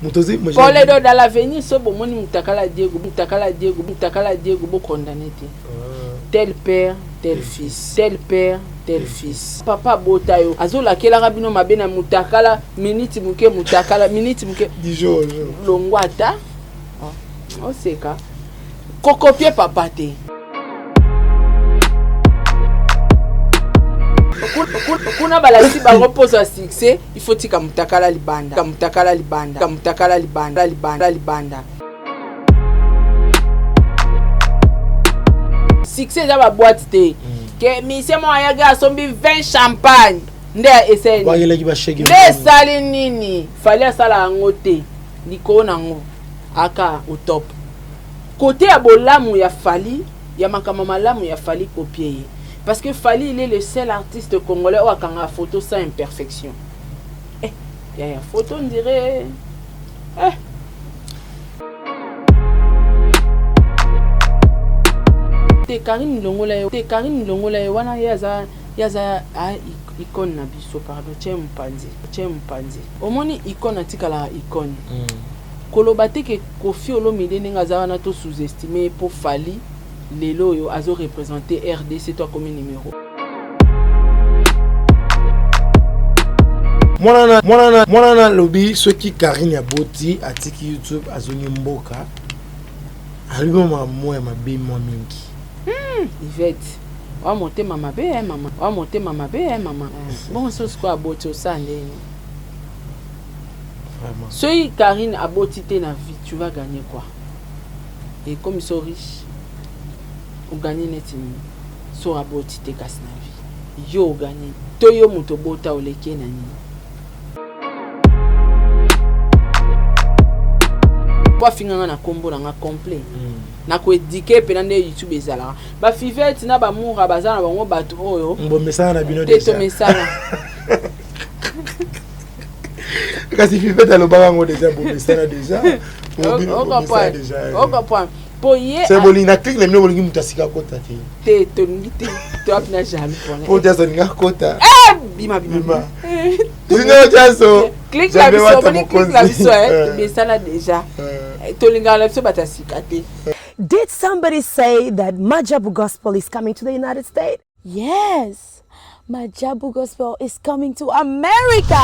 Pour dans l'avenir, ce bon moni mutakala Diego bo condamné. Tel père, tel fils, tel père, tel fils. Papa botayo. Azola kela rabino mabena mutakala minute muke. Dijo. Longwata. Oh seka. Kokopie papa te. Kuna balasi ba repose à succès, il faut tika mutakala libanda. Succès za ba boîte te. Que mise moya ga sombi 20 champagne. Nde essaye. Ba yele ki ba shege. Nde sali nini? Fallait sala ngote. Liko nango aka au top. Côté ya bolamu ya Fally, ya makama malamu ya Fally copier. Parce que Fally, il est le seul artiste congolais où il a photo sans imperfection. Il y a une photo, on dirait. Karine Longola, wana yaza icône na biso pardon, Tchempanzi. Au moins icône atikala icône. Kolobate ke Kofi Olomide nenga za wana to sous-estimé pour Fally. Lelo yo azo représenté RDC toi comme numéro. Mwana lobby ceux qui Karine ya boti atiki YouTube azonye mboka. Alibo mamoya mabe mwa mingi. Yvette. Wa monter mama be mama. Bon so quoi boti au sande. Vraiment. Ceux Karine a boti te na vie, tu vas gagner quoi? Et comme ils sont riches, ou gagner net so aboti te kasi na vie yo gagner to yo muto bota oleke na ni kwa finga na kombo na complet na ko éduquer pe na YouTube ezala ba Fivette na ba mura bazana bango bato oyo mbo mesana na bino déjà mesana kasi Fivette alobanga ngo déjà mbo mesana déjà on comprend. C'est bon, il a cliqué les miens, il m'a dit kota te tongi te tu as bien jamais pour dire ça ninga kota bima sinon jaso clique la biso mais ça là déjà tolinga la biso batasika te. Did somebody say that Majabu Gospel is coming to the United States? Yes, Majabu Gospel is coming to America.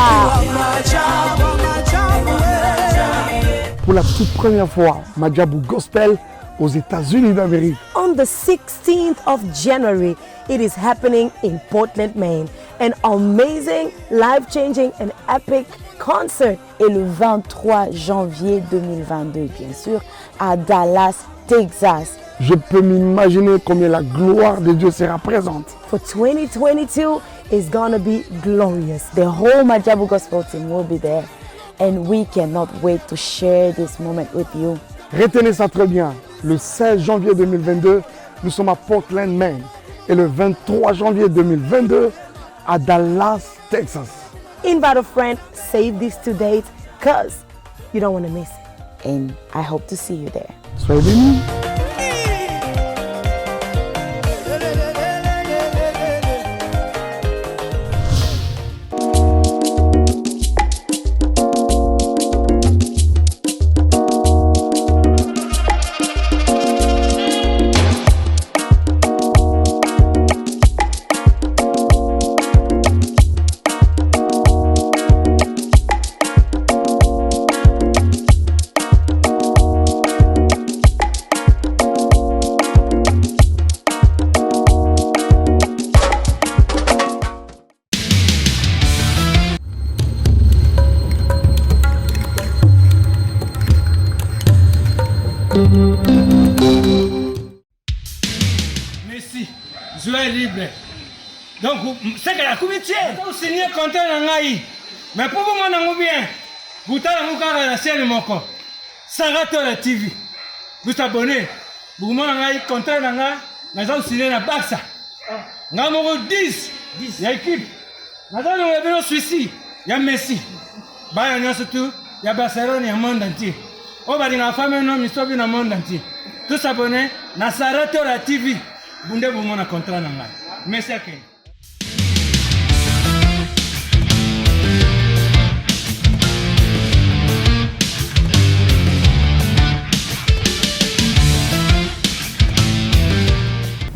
Pour la toute première fois, Majabu Gospel aux États-Unis d'Amérique. On the 16th of January, it is happening in Portland, Maine. An amazing, life-changing and epic concert. Et le 23 janvier 2022, bien sûr, à Dallas, Texas. Je peux m'imaginer combien la gloire de Dieu sera présente. For 2022, it's gonna be glorious. The whole Majabu Gospel team will be there. And we cannot wait to share this moment with you. Retenez ça très bien. Le 16 janvier 2022, nous sommes à Portland, Maine. Et le 23 janvier 2022, à Dallas, Texas. Invite a friend, save these two dates, because you don't want to miss it. And I hope to see you there. Soyez bénis. Merci. Joie libre. Donc, c'est que la comité, vous signez contrat dans l'AI. Mais pour vous, mon bien, vous avez la scène de mon corps. Sarato la TV. Vous abonnez. Vous avez contrat dans l'AI. Nous avons signé la Barça. Nous avons 10. Il y a équipe. Nous avons Suisse. Il y a Messi. Il y a surtout, il y a Barcelone, il y a le monde entier. On va dire la femme et l'homme, ils sont dans le monde entier. Tous abonnés, na Sarato la TV. Vous avez un contrat dans l'AI. Merci à vous.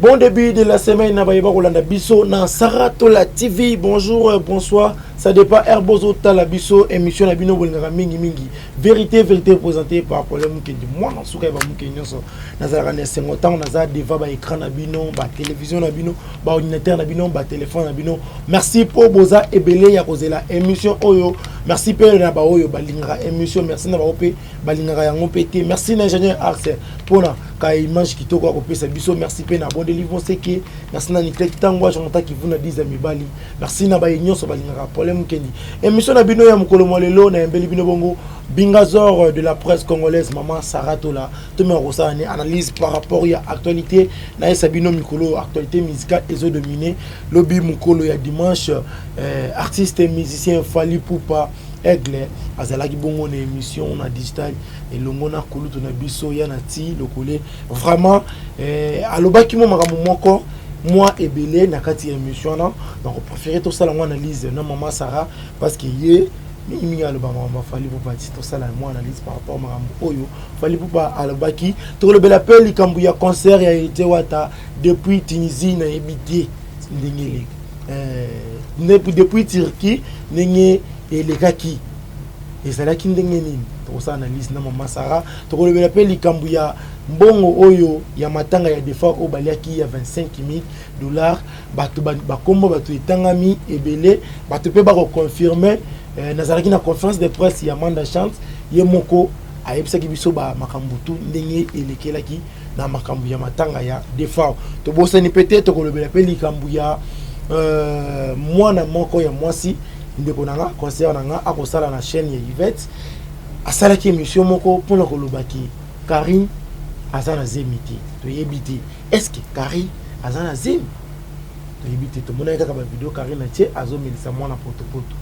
Bon début de la semaine, Nabaïba Rolanda Bisso, dans Saratola TV. Bonjour, bonsoir. Ça dépend Herbozo Talabiso, émission Nabino Bolingara Mingi Mingi. Vérité présentée par Paul Moukendi. Moi, dans ce cas, Moukendi, Nazara Nessengotan, Nazara Deva, écran Nabino, télévision Nabino, ordinateur Nabino, téléphone Nabino. Merci pour Boza Ebele Yakozela, émission Oyo. Merci pour Naba Oyo, Balingara, émission. Merci Naba Ope, Balingara Yangon PT. Merci l'ingénieur Arce pour la image qui t'a coupé sa biso. Merci pour la bonne délivrance. Merci na Nitek Tangwa, j'entends qui vous n'a dit Zami Bali. Merci Naba Ignon, sur Balingara. Mukendi. Émission na bino ya mukolo molelo na mbeli bino bongo Bingazor de la presse congolaise maman Saratola to me rosa ni analyse par rapport ya actualité na sabino mikolo actualité musicale ezo dominé lobby mukolo ya dimanche artiste et musicien Fally Ipupa Aigle azalaki bongo na émission na digital et longo na kulutu na biso ya na ti lokole vraiment alobaki mo makambo moko moi et Belé na kati émission là donc on préférait tout ça la analyse na maman Sarah parce que yé mi aloba maman Fally Ipupa tout ça la moi analyse par rapport makambo oyo Fally Ipupa alobaki to le bel appel likambu ya concert ya été wata depuis Tunisie na ebité ndengele depuis Turquie ndenge elekaki et ça là ki ndenge nini to ça analyse na maman Sarah to le bel appel likambu ya mbongo oyo ya matanga ya defa o baliaki ya $25,000 bato bakombo bato etangami ebele bato pe ba confirmer nazalaki na conférence de presse ya Manda Chance ye moko ayebisaki biso ba makambo tu ndenge elekelaki na makambo ya matanga ya defa to bosani peut-être ko lobela pe likambu ya mwana moko ya mwasi ndeko nanga concert nanga akosala na chaîne ya Yvette asalaki émission moko pour ko lobaki Karine azana zemiti to yebiti est-ce que Karine azana zem to yebiti to mona kaka ba vidéo Karine tie azo melisa mwana potopoto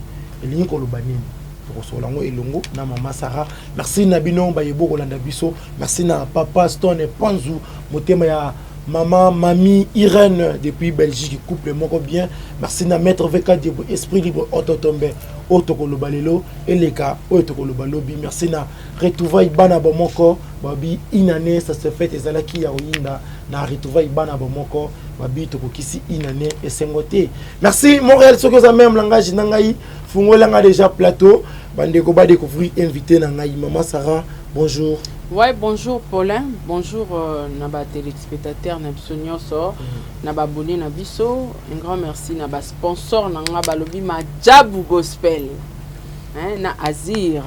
elingi ko lobanini to solango elongo na mama Sarah merci na bino ba yebo kolanda biso merci na papa Stone Panzu motema ya maman Mami Irène depuis Belgique couple moko bien merci na maître VK Diebo esprit libre autotombe otokoloba lelo eleka otokoloba lobi merci na retrouvaille bana ba moko babi inane ça se fait ezalaki ya oyinda na retrouvaille bana ba moko babi tokokisi inane esengote merci Montréal soki za même langage na ngai fungolanga déjà plateau bandeko ba découvrir invité na ngai maman Sarah bonjour. Ouais, bonjour Paulin, bonjour naba téléspectateurs na biso nyonso, naba abonné na biso, un grand merci naba sponsor na nga balobi Majabu Gospel. Hein, na Azir,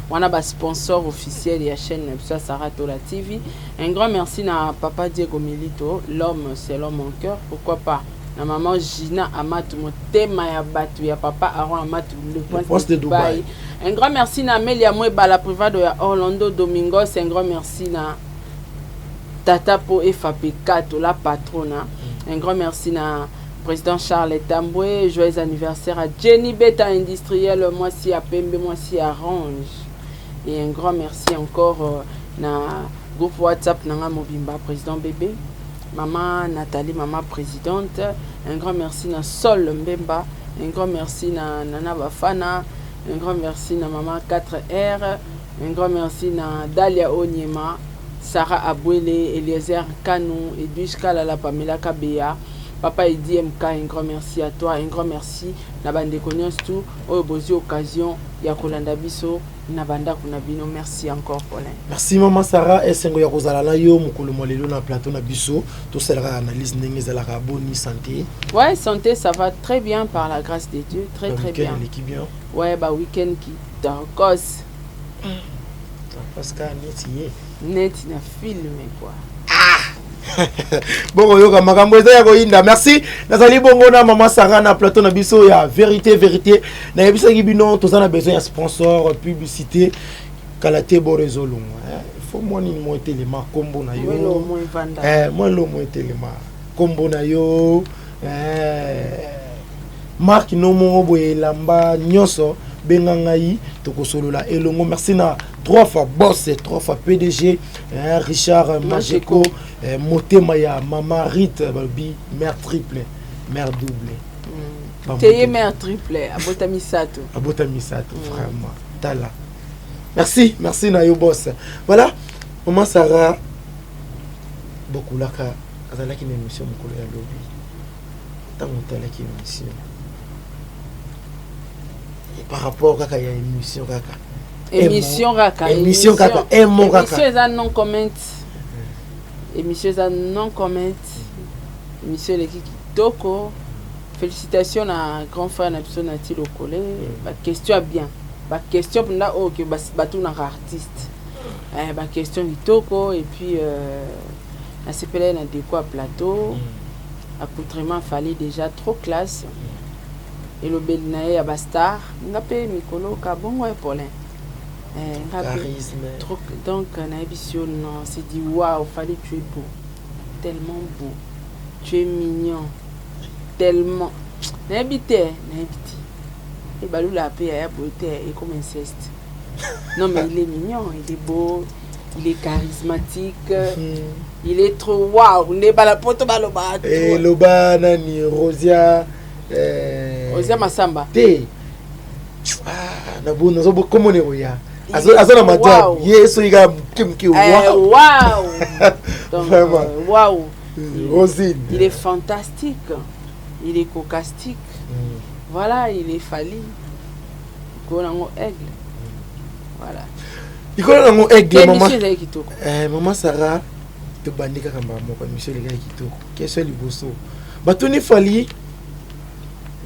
wana ba sponsor officiel ya chaîne na biso Saratola TV. Un grand merci na papa Diego Milito, l'homme c'est l'homme en cœur, pourquoi pas. Na maman Gina Amatou motema ya batu ya papa Aaron Amatou le prince de Dubaï. Un grand merci na Amelia Mweba la privado ya Orlando Domingos, un grand merci na Tata Po FAP4 la patrona. Un grand merci na président Charles Tamboué, joyeux anniversaire à Jenny Beta Industriel, moi si à Pembe, moi si à Range. Et un grand merci encore na groupe WhatsApp Nanga Mobimba président bébé. Maman Nathalie, maman présidente, un grand merci na Sol Mbemba, un grand merci na Nana Bafana, un grand merci na maman 4R, un grand merci na Dalia Onyema, Sarah Abouele, Eliezer Kanou, Edwige Kalala, Pamela Kabea, Papa Edi MK, un grand merci à toi, un grand merci na bande konyos tout, au bozi occasion, ya kolanda biso, na banda kunabino, merci encore Paulin. Merci maman Sarah, et sengo ya kozala na yo mukolo molelo na plateau na biso, tout cela analyse ndenge za la boni santé. Ouais, santé ça va très bien par la grâce de Dieu, très bien. L'équipe bien. Ouais, bah week-end qui d'arcos. Parce que net na film quoi. Bon yoka makambo eza ya koyinda merci nazali bongo na maman Sarah na plateau na biso ya vérité na yebisa ki bino tozana besoin ya sponsor publicité kalate borezolo il faut moi ni mo telema kombo na yo moi lo mo telema kombo na yo marque no mo boye lamba nyoso bengangai tokosolola elongo merci na 3 fois boss 3 fois PDG Richard Majeko motema ya mama Rite babi mère triple mère double teye mère triple abota misato vraiment tala merci na yo boss voilà maman Sarah beaucoup laka azalaki na émission mokolo ya lobi ntango otalaki émission par rapport kaka ya émission kaka émission kaka émission kaka emo kaka émission eza non comment émission eza non comment émission eleki kitoko félicitations na grand frère na biso na ti lokole baquestion ya bien baquestion mpenda oyo ke batunaka artiste baquestion kitoko et puis nasepelai na déco ya plateau accoutrement fallait déjà trop classe elobeli na ye ya bastar nga mpe mikolo ka bongo ya polin charisme trop donc nayebi si yo non c'est dit waouh fallait tu es beau tellement beau tu es mignon tellement nayebi te et balula pe ya beauté et comme inceste non mais il est mignon il est beau il est charismatique il est trop waouh ne bala poto baloba et loba nani Rosia Rosia Masamba te na bo nazo bo comment ne roya azona madame yeso iga kimki waouh donc vraiment waouh Rosine il est fantastique il est cocastique voilà il est fali konango aigle voilà ikonango aigle maman maman Sarah to bandika kamba moko Michel le kitoko question liboso batoni fali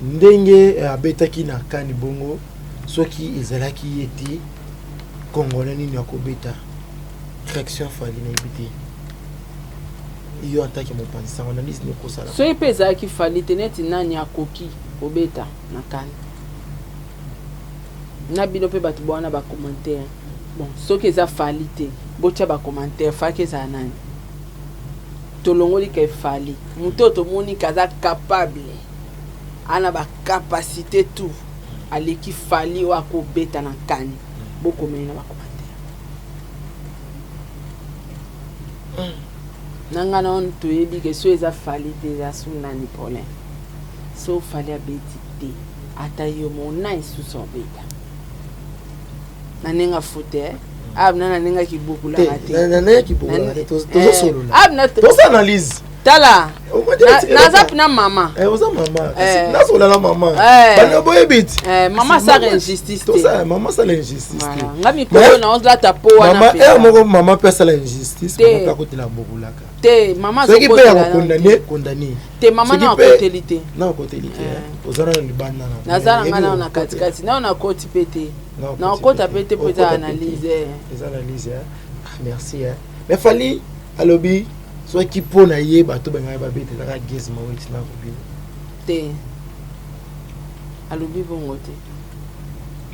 ndenge abetaki na kani bongo soki ezalaki yeti congolais nini akobeta réaction fali na ibiti iyo ataki mopanzi sango analyse ne kosala so ipe ezalaki fali teneti nani akoki kobeta na kani na bino mpe bato bwana bacommentaire bon soki eza fali te botya bacommentaire faki ezala nani tolongoli ka efali moto oyo tomoni kaza capable ana bacapacité tout aleki fali oyo akobeta na kani bokomeli na bacommentaire nanga na ono toyebi ke so eza fali te eza su nani polin so fali abeti te ata yo mona esusu obeta na ndenge afute abna na ndenge akibukulaka te na ndenge akibukulaka te tozosolola abna tozoanalyse tala naza pina mama oza mama nasolala mama bana boyebiti mama asala injustice te mama asala injustice te nga mikolo na ozolata po wana mama moko mama mpe asala injustice mama mpe akotela abokulaka te mama soki mpe ya condamné te mama na akoteli te na akoteli te ozala na libanda naza na nga nao na katikati nao nakoti mpe te na okota mpe te mpo eza analyse eza analyse merci mais fali alobi soki mpo na ye bato bangai babetelaka gese maweti na kobino te alobi bongo te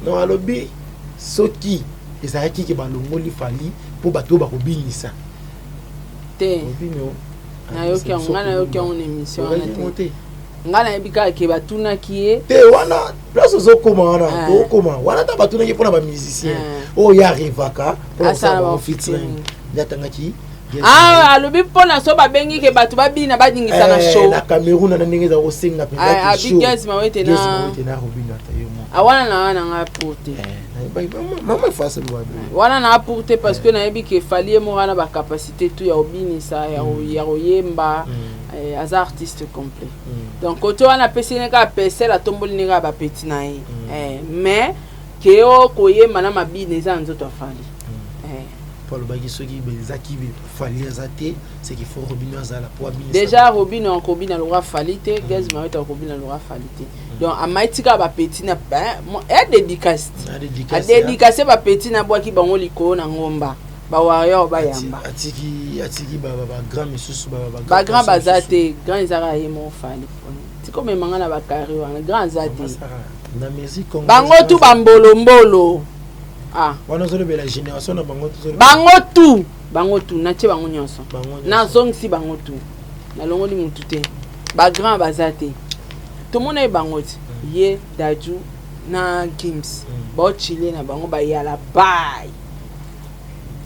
non alobi soki ezalaki ke balongoli fali mpo bato bakobingisa te nayoki yango nga nayoki yango na émission wana te nga nayebi kaka ke batunaki ye te wana place ozokoma wana tokoma wana ta batunaki mpona bamusicien oyo arivaka mpona bafeaturing ndatangaki alobi mpona so babengi ke bato babina badingisa na show na Cameroun na ndenge eza kosenga mpenza abigezi mawete na robina ta yo mo awana na wana nga pour te mama face lwa wana na pour te parce que nayebi ke fali mo wana ba capacité tout ya obinisa ya koyemba aza artiste complet donc koto wana pesene ka pesela tomboli nega ba petit na ye mais ke o koyemba na mabine eza nzoto afali Paul Bagi soki bezaki fali azate c'est qu'il faut Robino azala pour abinisa déjà Robino en kobina le roi falite gaz maweta kobina le roi falite donc amaitika ba petit na e dédicace a dédicacer ba petit na boaki bango likolo na ngomba ba warrior ba yamba atiki ba grand misusu ba grand bazate grand izara yemo fali tiko memanga na ba carré wana grand zate na musique congolaise bango tu bambolo wana zolobe la génération na bango tu na tie bango nyonso na zongsi bango tu na longoli mutu te ba grand bazate to mona bango ti ye daju na Gims ba chile na bango ba yala bay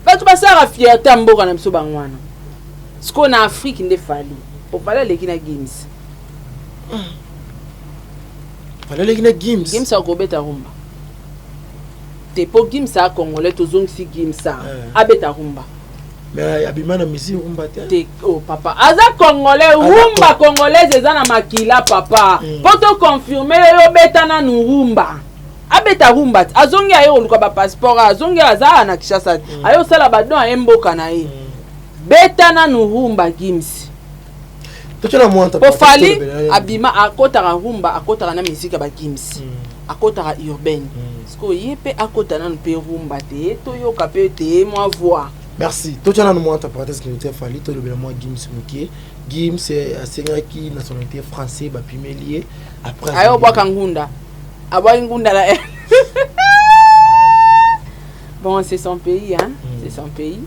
ba tu basara fierté mboka na biso bango wana sko na Afrique nde fali o pala leki na Gims Gims akobeta rumba te po Gimsa congolais tozongisi Gimsa abeta rumba mais abima na musique rumba te oh papa aza congolais rumba congolaise eza na makila papa poto confirmer yo betana nu rumba abeta rumba azongi ayo luka ba passeport azongi aza na Kinshasa ayo sala badon emboka na ye betana nu rumba Gims totona mwanta po fali abima akotaka rumba akotaka na musique ba Gims akotaka urbaine sko yepe akotana nu pe rumba te to yo kapé te moi voix. Merci. Tout le monde a interprété que nous avons fait. Tout le monde a Gims Mouké. Gims c'est qui nationalité française, puis lié après. Ayo bois kangunda. Abois ngunda la. Bon, c'est son pays hein. C'est son pays.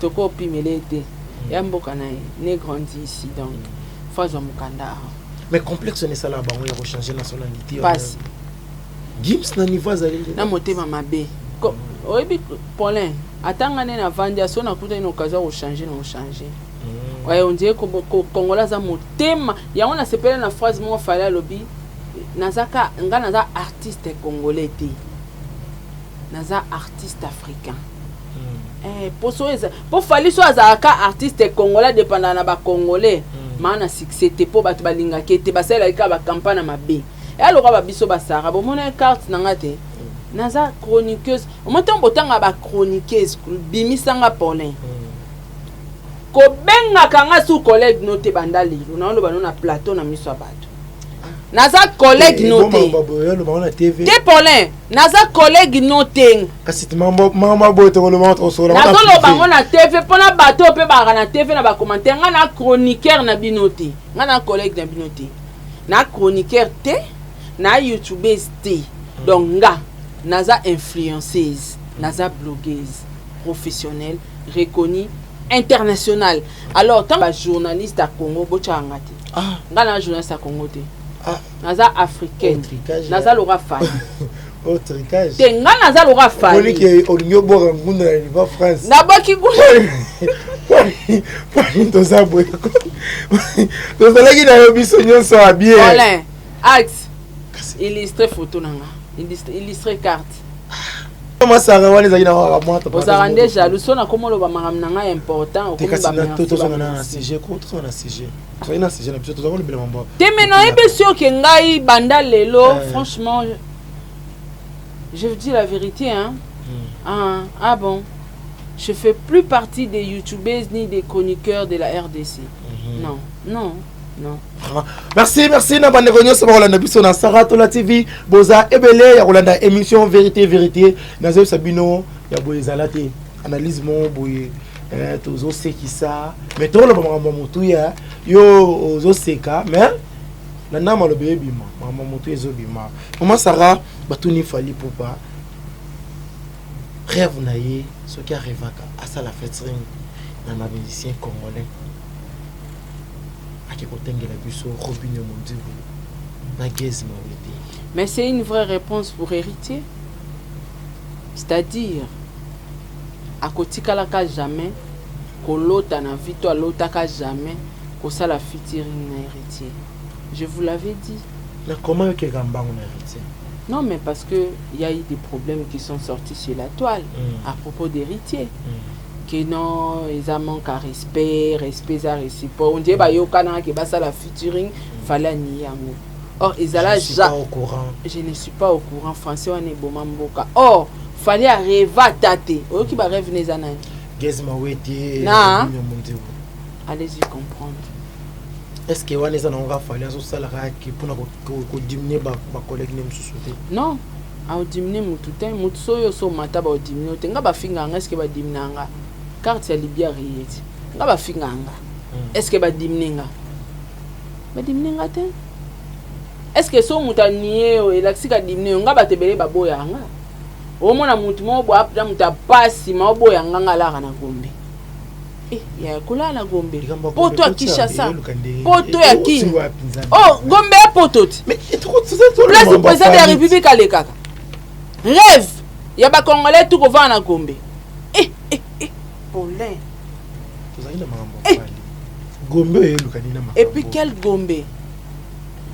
Toko pimele te. Yamboka na né grandi ici donc fazo mukanda. Mais complexe n'est ça là-bas, on va changer nationalité. Passe. Gims na niveau azali. Na motema mabe. Oyebi Paulin atanga na vandi aso na kuta ino kaza o changer no changer. Ouais on dirait ko Kongola za motema ya on a sepelé na phrase mo fala lobi nazaka nga naza artiste congolais te. Naza artiste africain. Poso eza po fali so azaka artiste congolais dépendant na ba congolais mana succès te po batu balinga kete basela ka ba campagne mabe. Et alors ba biso ba sara bo mona carte na ngate. Naza chroniqueuse au moment botanga ba chroniqueuse bimisanga Paulin ko benga kanga su collègue noté bandali na lo banona plateau na miso bato naza collègue noté te Paulin naza collègue noté kasi mama boto ko lo montre so na ko lo bango na TV pona bato pe ba na TV na ba commentaire nga na chroniqueur na binoté nga na collègue na binoté na chroniqueur te na youtubeuse te donc nga naza influenceuse, naza blogueuse, professionnelle, reconnue, internationale. Alors, tant que journaliste à Congo, bochangati. Nga journaliste à Congo te. Naza africaine. Naza Laura Faye. Oh, tricage. Te nga naza Laura Faye. Oni ke olinyo bora ngunda na France. Na baki gulu. To za boy. To za lagi na yo biso nyonso bien. Voilà. Axe. Illustré photo nanga. Illustré carte. Comment ça va les aïna wa mwata? Vous avez jaloux sona comment le ba maram nanga important ko ba merci. To so na CG ko to so na CG. To ina CG na biso to zo le bela mambo. Te maintenant ebe sûr que ngai banda lelo franchement je vous dis la vérité hein. Ah bon. Je fais plus partie des youtubeuses ni des chroniqueurs de la RDC. Non. Merci na bande konyo so Rolanda biso na Saratola TV boza ebele ya Rolanda émission vérité na zo sabino ya boye zalate analyse mon boye tozo sekisa mais to lo ba mutu ya yo zo seka mais na nama lo bebi mama mutu ezo bima mama Sara batuni fali popa rêve na ye ce qui arrivaka à ça la featuring na musicien congolais. Mais c'est une vraie réponse pour héritier. C'est-à-dire, à côté de la jamais, que l'autre a vu toi l'autre jamais, que ça la featuring na héritier. Je vous l'avais dit. Mais comment est-ce que Gamba on héritier? Non, mais parce que il y a eu des problèmes qui sont sortis sur la toile à propos d'héritier. Que non, ils ont manqué à respect à réciproque. On dit bah yo kana que bah ça la featuring fallait nier amour. Or ils allaient pas au courant. Je ne suis pas au courant français on est bomamboka. Or fallait rêver tate. O qui ba rêve les années. Gezma weti. Na. Allez-y comprendre. Est-ce que on est en va falloir so sala qui pour ko diminuer ba collègue nem société? Non. A diminuer mutu te mutu so yo so mata ba diminuer te nga ba finga nga est-ce que ba diminuer nga? Carte ya Libya riyeti nga ba finganga est-ce que ba dimninga te est-ce que so mutaniye o elaksika dimne nga ba tebele ba boya nga o mona mutu mo bo apda muta pasi ma boya nga ngala na Gombe ya kula na Gombe poto ya Kinshasa poto ya ki oh Gombe ya poto mais le président de la République ale kaka rêve ya ba Congolais tout ko va na Gombe Paulin. Et puis quel Gombe?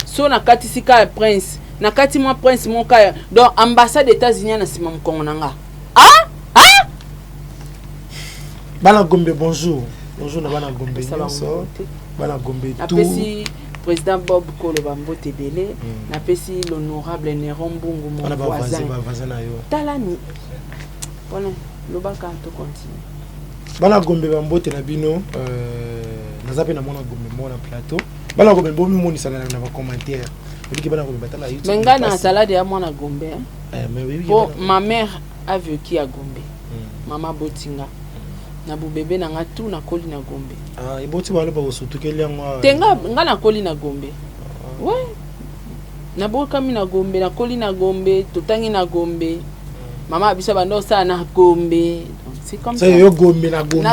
So na kati sika prince, na kati moi prince mon kaya. Donc ambassade des États-Unis na sima mkongo nanga. Bana Gombe bonjour. Bonjour na bana Gombe nyonso. Bana Gombe tout. Napesi président Bob Kolo Bambote Belé, napesi l'honorable Néron Mbungu mon voisin. Talani. Voilà, lobaka to continue. Bana Gombe Bambote na bino nazape na mona Gombe mona plateau. Bana Gombe bomi moni sala na ba commentaire. Biki bana Gombe batala YouTube. Menga na salade ya mona Gombe. Mais oui. Bon, ma mère a vécu à Gombe. Maman Botinga. Na bu bébé na nga tout na koli na Gombe. Ah, iboti wala ba osutukeli yango. Tenga nga na koli na Gombe. Ouais. Na boka mi na Gombe, na koli na Gombe, totangi na Gombe. Maman abisa bando sa na Gombe. C'est comme ça. Ça yo Gombe na Gombe.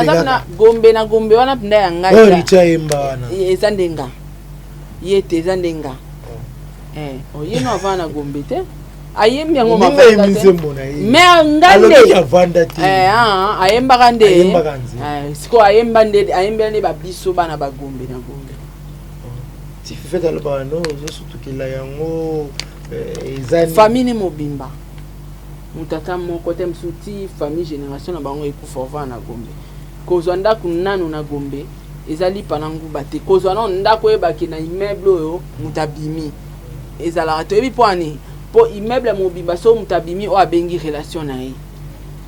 Na Gombe wana pinda ya ngai. Oh, richa emba na. Ezandenga. Yete ezandenga. Oye no avana Gombe te. Ayembi yango mavanda te. Mais ngande ya vanda te. Ayemba kande. Siko ayemba nde ayemba ne ba biso bana ba Gombe na Gombe. Si fait dans le bano zo sutukela yango ezani. Famille mobimba. Mutata moko te msuti famille génération na bango ekufa na Gombe. Kozwa ndako nanu na Gombe ezali panangu bate. Kozwa na ndako ebaki na immeuble oyo mutabimi. Ezala to ebi poani. Po immeuble mobimba so mutabimi o abengi relation na ye.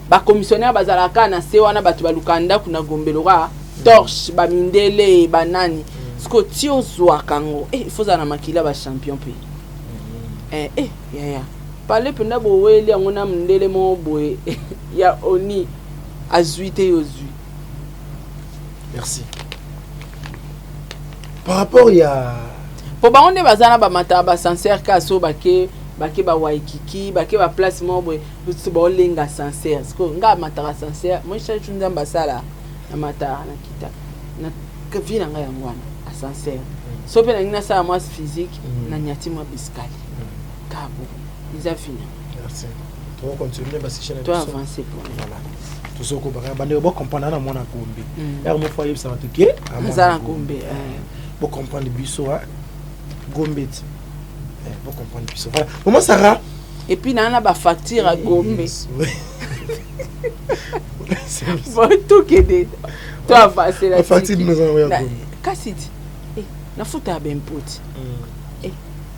Ba commissionnaire bazalaka na se wana batu balukanda kuna Gombe loka torche ba mindele banani. Sko tio zwa kango. Il faut za na makila ba champion pe. Parle penda bo weli ngona mndele mo boye ya oni azuite yozui. Merci. Par rapport ya po ba onde bazana ba mata ba sincère kaso bake ba waikiki bake ba place mo boye ba lenga sincère sko nga mata sincère moi cherche une ambassadeur na mata na kita na vina nga yangwana a sincère so pe na ngina sa moi physique na nyati mo biskali kabo ils fini. Merci. Tu vas continuer parce que tu avancer pour voilà. Tout ce qu'on va bande bo comprendre na mona Gombe. Er mo foyer ça va toquer à mona Gombe. Bo comprendre biso a Gombe. Bo comprendre biso. Voilà. Comment Sarah? Et puis na ba facture à Gombe. Bon tout que tu avancer la facture nous envoyer Gombe. Kasiti. Na futa ben poti.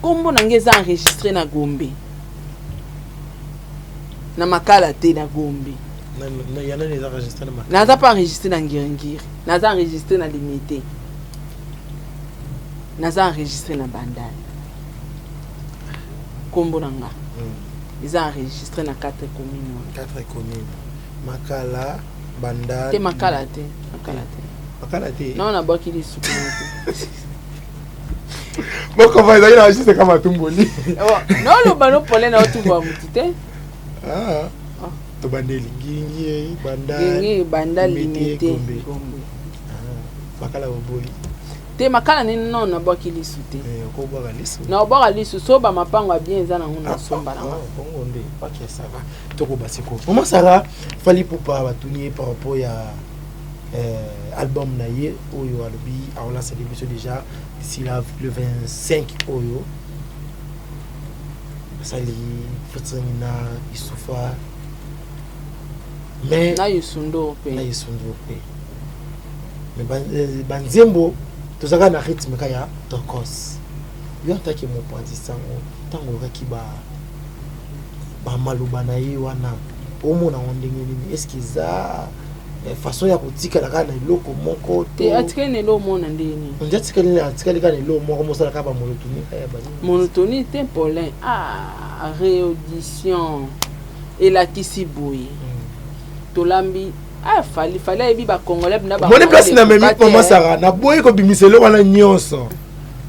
Kombo nangeza enregistré na Gombe. Na makala te na Gombe. Yana les enregistrés na makala. Naza pas enregistré na Ngiringiri. Naza enregistré na Limité. Naza enregistré na Bandai. Kombo nanga. Ils ont enregistré na 4 communes. 4 communes. Makala, Bandai. Te makala te. Makala te. Non, on a boki les soupes. Bon, comment ils ont enregistré comme à Tumboli? Non, le ballon pour les autres voix moutite. Ah. To bandeli ngingi banda limité Gombe. Makala boboyi. Te makala ni non na boki lisute. Ko boka lisu. Na boka lisu so ba mapango bien za na ngona somba na. Bongo nde pas que ça va. Toko basiko. Comment Sarah fali poupa batunier par rapport à album na ye oyo alobi a lancé l'émission déjà d'ici le 25 oyo. Sali Futsina Isufa mais na yusundo pe mais banzembo tozaka na rythme kaya tokos yo ntaki mo point sango tango kaki ba maluba na ye wana omona ondenge nini est-ce qu'ils a façon ya kotika la kana loko moko te atikene lo mona ndeni on dit atikene kana lo moko mosala ka ba monotoni kaya ba monotoni te polin réaudition et la kisiboui tolambi fali ebi ba congolais na ba moni place na memi mama Sarah na boye ko bimiselo wana nyonso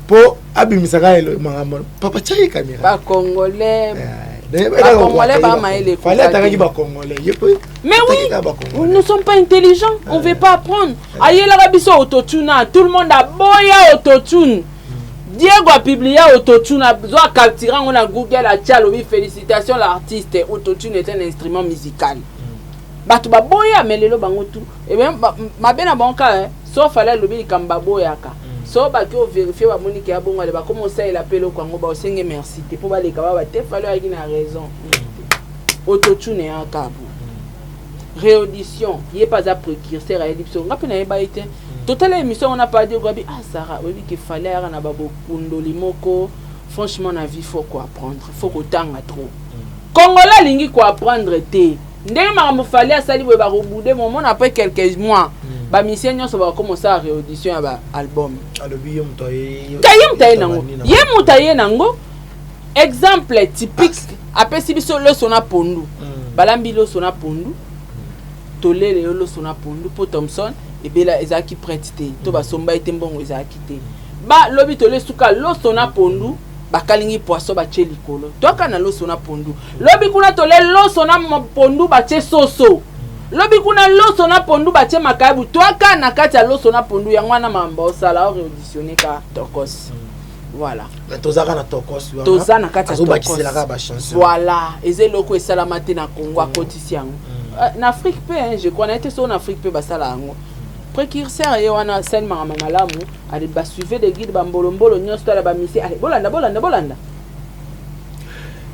po abimisaka elo mangamo papa chai caméra ba congolais ba maele fallait attaquer ba congolais mais oui nous ne sommes pas intelligents on veut pas apprendre ayela rabiso autotuna tout le monde a boya autotune Diego a publié autotune a capturé on a Google a tchalobi félicitations l'artiste autotune est un instrument musical batu ba boya melelo bango tout et bien ma bena banka sauf fallait lobi kamba boya ka so ba ko vérifier ba monique ya bongo ba commencer il appelle ko ngo ba osenge merci te po ba le ka ba te fallait a une raison autotune ya kabu réaudition yé pas à précurseur à édition ngapi na yeba été total émission on a pas dit gobi ah Sarah oui qu'il fallait na babo kundo limoko franchement na vie faut quoi apprendre faut que tanga trop congolais lingi quoi apprendre té ndenge makambo fallait asali boye ba rebouder moment après quelques mois ba mission nyonso ba commencer à réaudition ya ba album alobi yo mutaye nango ye mutaye nango exemple typique après si biso le sona pondu balambi lo sona pondu tolele lo sona pondu po Thompson et bela ezaki prête te to ba somba ete mbongo ezaki te ba lobi tole suka lo sona pondu bakalingi poisson ba che likolo toka na lo sona pondu lobi kuna tole lo sona pondu ba che soso lobi kuna lo sona pondu ba che makabu toka na kati ya lo sona pondu yangwana mambo sala auditionner ka tokos voilà tozaka na tokos tozana kati ya tokos ba chanson voilà ezelo ko esala te na Congo a kotisi yango en Afrique pe je connais été en Afrique pe basala yango précurseur ye wana sen mama malamu ali ba suivre des guides bambolombolo nyonso la ba misi allez bolanda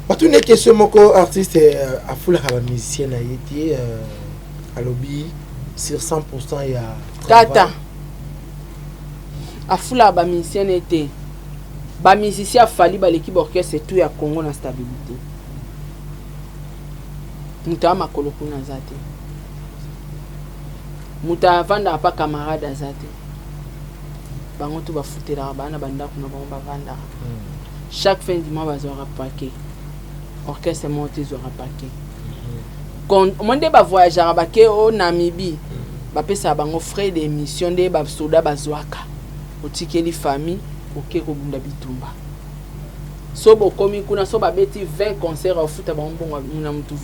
batune question moko artiste afula ka ba musicien na yeti alobi sur 100% ya tata afula ba musicien était ba musicien fali ba l'équipe orchestre tout ya Congo na stabilité muta makolo kuna zate muta vanda pa camarade azate bango to ba futela bana banda kuna ba vanda chaque fin du mois bazora paquet orchestre monté zora paquet quand monde ba voyager ba ke au Namibie ba pesa bango frais d'émission de ba soda bazwaka otikeli famille oke ko bunda bitumba so bo komi kuna so ba beti 20 concerts au futa ba mbongo na mutu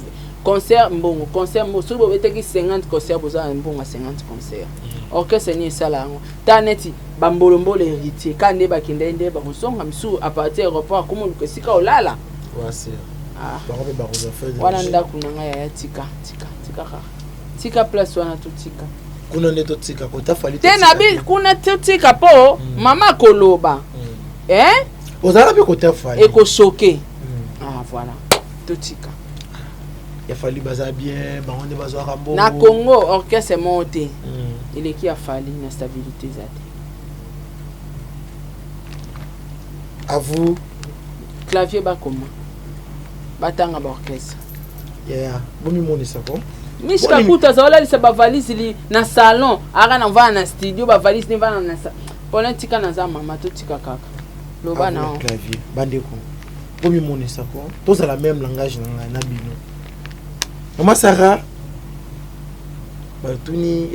concert mbongo concert mo so bo beteki 50 concerts boza mbongo 50 concerts orchestre ni sala ngo taneti bambolombolo héritier kande ba kindende ba kosonga misu à partir aéroport comme le sika olala wasi ba ko ba ko faire wana ndaku nanga ya tika place wana to tika kuna neto tika ko ta fali tena bi kuna tika po mama koloba ozala bi ko ta fali eko choqué voilà to tika ya fali baza bien ba on bazwa rambo na Congo orchestre monté il est qui a fallu na stabilité zate à vous clavier ba comment batanga ba orchestre bomi monisa ko mishka kuta zaola lisa ba valise li na salon ara na va na studio ba valise ni va na politika na za mama to tika kaka loba na clavier bandeko bomi monisa ko tous à la même langage na bino Maman Sarah batuni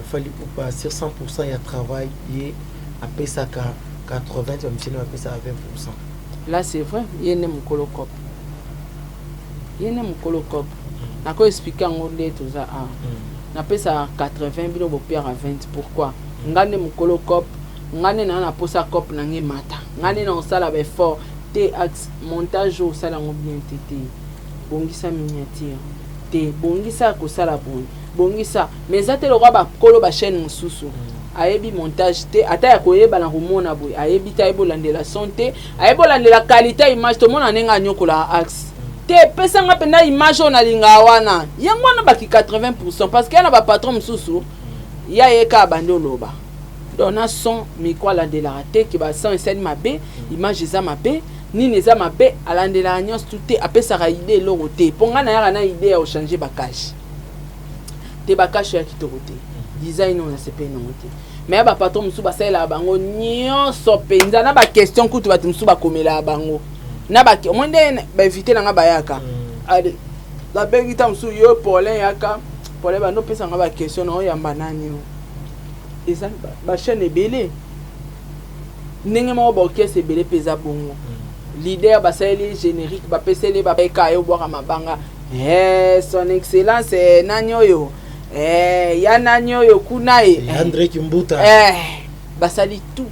fali pour passer 100% il y a travail et après ça 80 tu vas me dire après ça 20%. Là c'est vrai, il y a un colocop. Na ko expliquer en les tout ça na pesa 80 bilo bo père à 20 pourquoi? Ngane mukolo cop, ngane na posa cop na nge mata. Ngane na osala ba effort te montage au sala ngo bien tété. Bongisa miniature. Te bongisa ko sala bongisa mais ça te le roi ba kolo ba chaîne mususu. Ayebi montage te ata ya koyeba na komona boy ayebi ta ebolandela santé ayebolandela qualité image to mona nenga nyokola axe te pesa nga penda image on alinga wana yango na baki 80% parce que na ba patron mususu ya yeka bande loba dona son mi kwa la de la te ki ba son scène mabe image za mabe ni neza mabe alandela nyos tout apesa ka idée lo roté ponga na ya na idée ya changer ba cash te ba cash ya kitoroté design on a se paye non mais ba patron musu ba sala bango nyonso penza na ba question kutu ba musu ba komela bango na ba monde ba inviter na ba yaka allez la bengita musu yo Paulin yaka Paulin ba no pesa nga ba question no yamba nani o eza ba chaîne ebele ndenge mo ba orchestre ebele pesa bongo leader ba sala générique ba pesele ba peka yo boka mabanga son excellence nani oyo yana nyoyo kuna André Kimbuta basali tout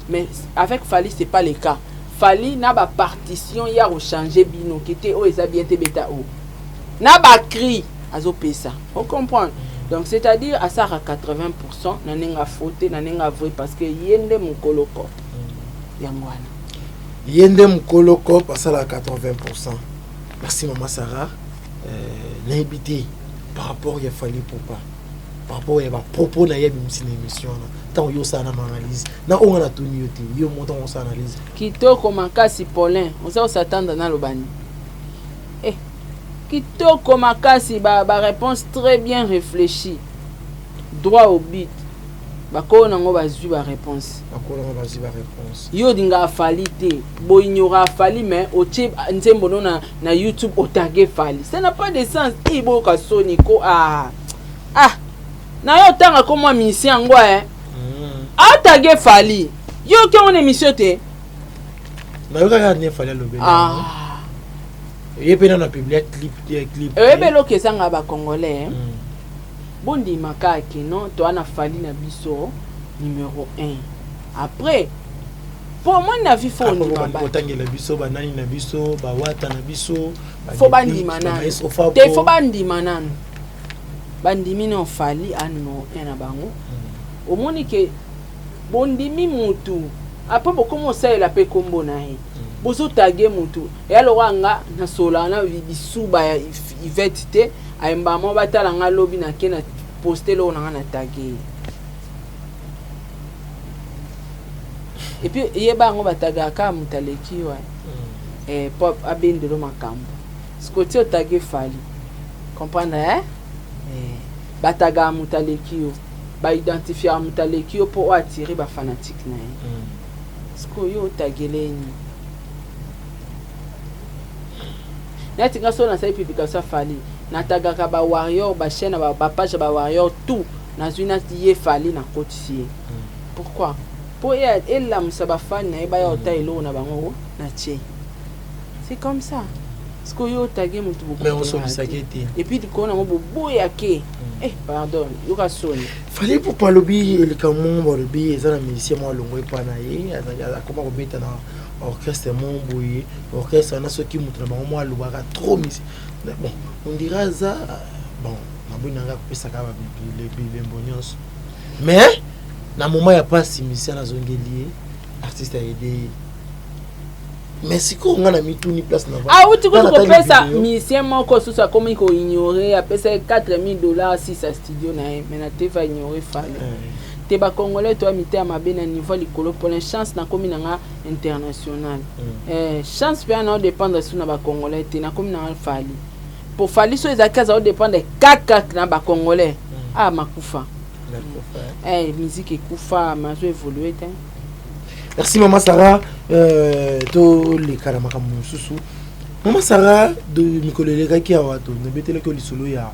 mais avec Fali c'est pas le cas Fali na ba partition ya rechanger bino qui était o eza bien te beta o na ba cri azo pesa on comprend donc c'est-à-dire à ça à 80% na nenga faute na nenga vrai parce que yende mukolo ko yangwana yende mukolo ko pasala à 80%. Merci maman Sarah na ebité par rapport à Fally Poupa, par rapport à propos na yebimisi na émission na tant yo ça na analyse na on a tout nioté yo montant on s'analyse kitoko makasi Paulin on s'attendre na lobani kitoko makasi ba réponse très bien réfléchie droit au but bako nango bazwi ba réponse yo dinga Fally te bo ignora Fally mais o che nzembo na YouTube o taguer Fally ça n'a pas de sens ibo ka soniko na yo tanga comme musicien ngo a taguer Fally yo ke on émission te na yo ka ne Fally lobeli yepena na public clip ebelo ke sanga ba congolais bondi makaki non to ana Fally na biso numéro 1 après pour moi na vie faut ni ba otangela biso ba nani na biso ba wata na biso faut bandi manana te faut bandi manana bandi mino Fally ano ena bango au moni ke bondi mi mutu après beaucoup mo ça la pe kombo na he bozo taguer mutu et alors nga na sola na bisuba ya ivetite ayemba mo batala nga lobi na kena poster lo na taguer et puis yeba ngo bataga ka mutaleki wa pop abendelo makambo skoti o taguer Fally comprendre bataga mutaleki yo ba identifier mutaleki yo pour attirer ba fanatique na sko yo tageleni nati ngaso na sai publication Fally natagaka ba warrior ba chaîne ba page ba warrior tout na zuna tie Fally na cotier pourquoi pour elle la musaba fan na ba yo tailo na bango na tie c'est comme ça ce que yo tagé mutu beaucoup mais on so bisakete et puis ko na mo boya ke pardon yo ka soni Fally Poupa lobi le kamombo lobi ezana musicien mo longo epana ye azala koma ko beta na orchestre mon boye orchestre na soki mutu na bango mo alobaka trop misi bon on dira ça bon na boni nga kopesa ka ba bibembo nyonso mais na moment ya pas musicien na zongeli artiste a aidé mais si ko nga na mituni place na uti ko pesa musicien moko susa comme ko ignorer a pesa $4000 si sa studio na mais na te va ignorer Fally te ba congolais to amité à mabe na niveau likolo pour une chance na komi na international chance bien na dépendre sur na ba congolais te na komi na Fally pour Fally so ezaka za dépendre kaka na ba congolais makufa musique ekufa mazo évoluer te. Merci Maman Sarah to le karamaka mususu Maman Sarah de Nicolas qui a wato ne betele ko lisolo ya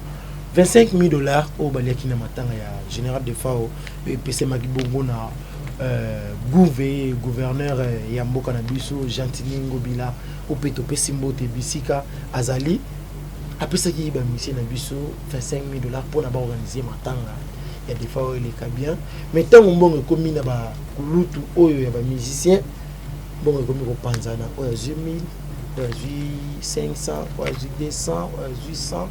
$25,000 au baliaki na matanga ya général de FAO et PC Magibongo na gouverneur ya mboka na biso Gentili Ngobila opeto pesimbo te bisika azali apesa ki ba mission na biso $25,000 pour na ba organiser matanga ya des fois il est bien mais tant on bon comme na ba kulutu oyo ya ba musicien bon comme ko panzana oyo 1000 oyo 500 oyo 200 oyo 800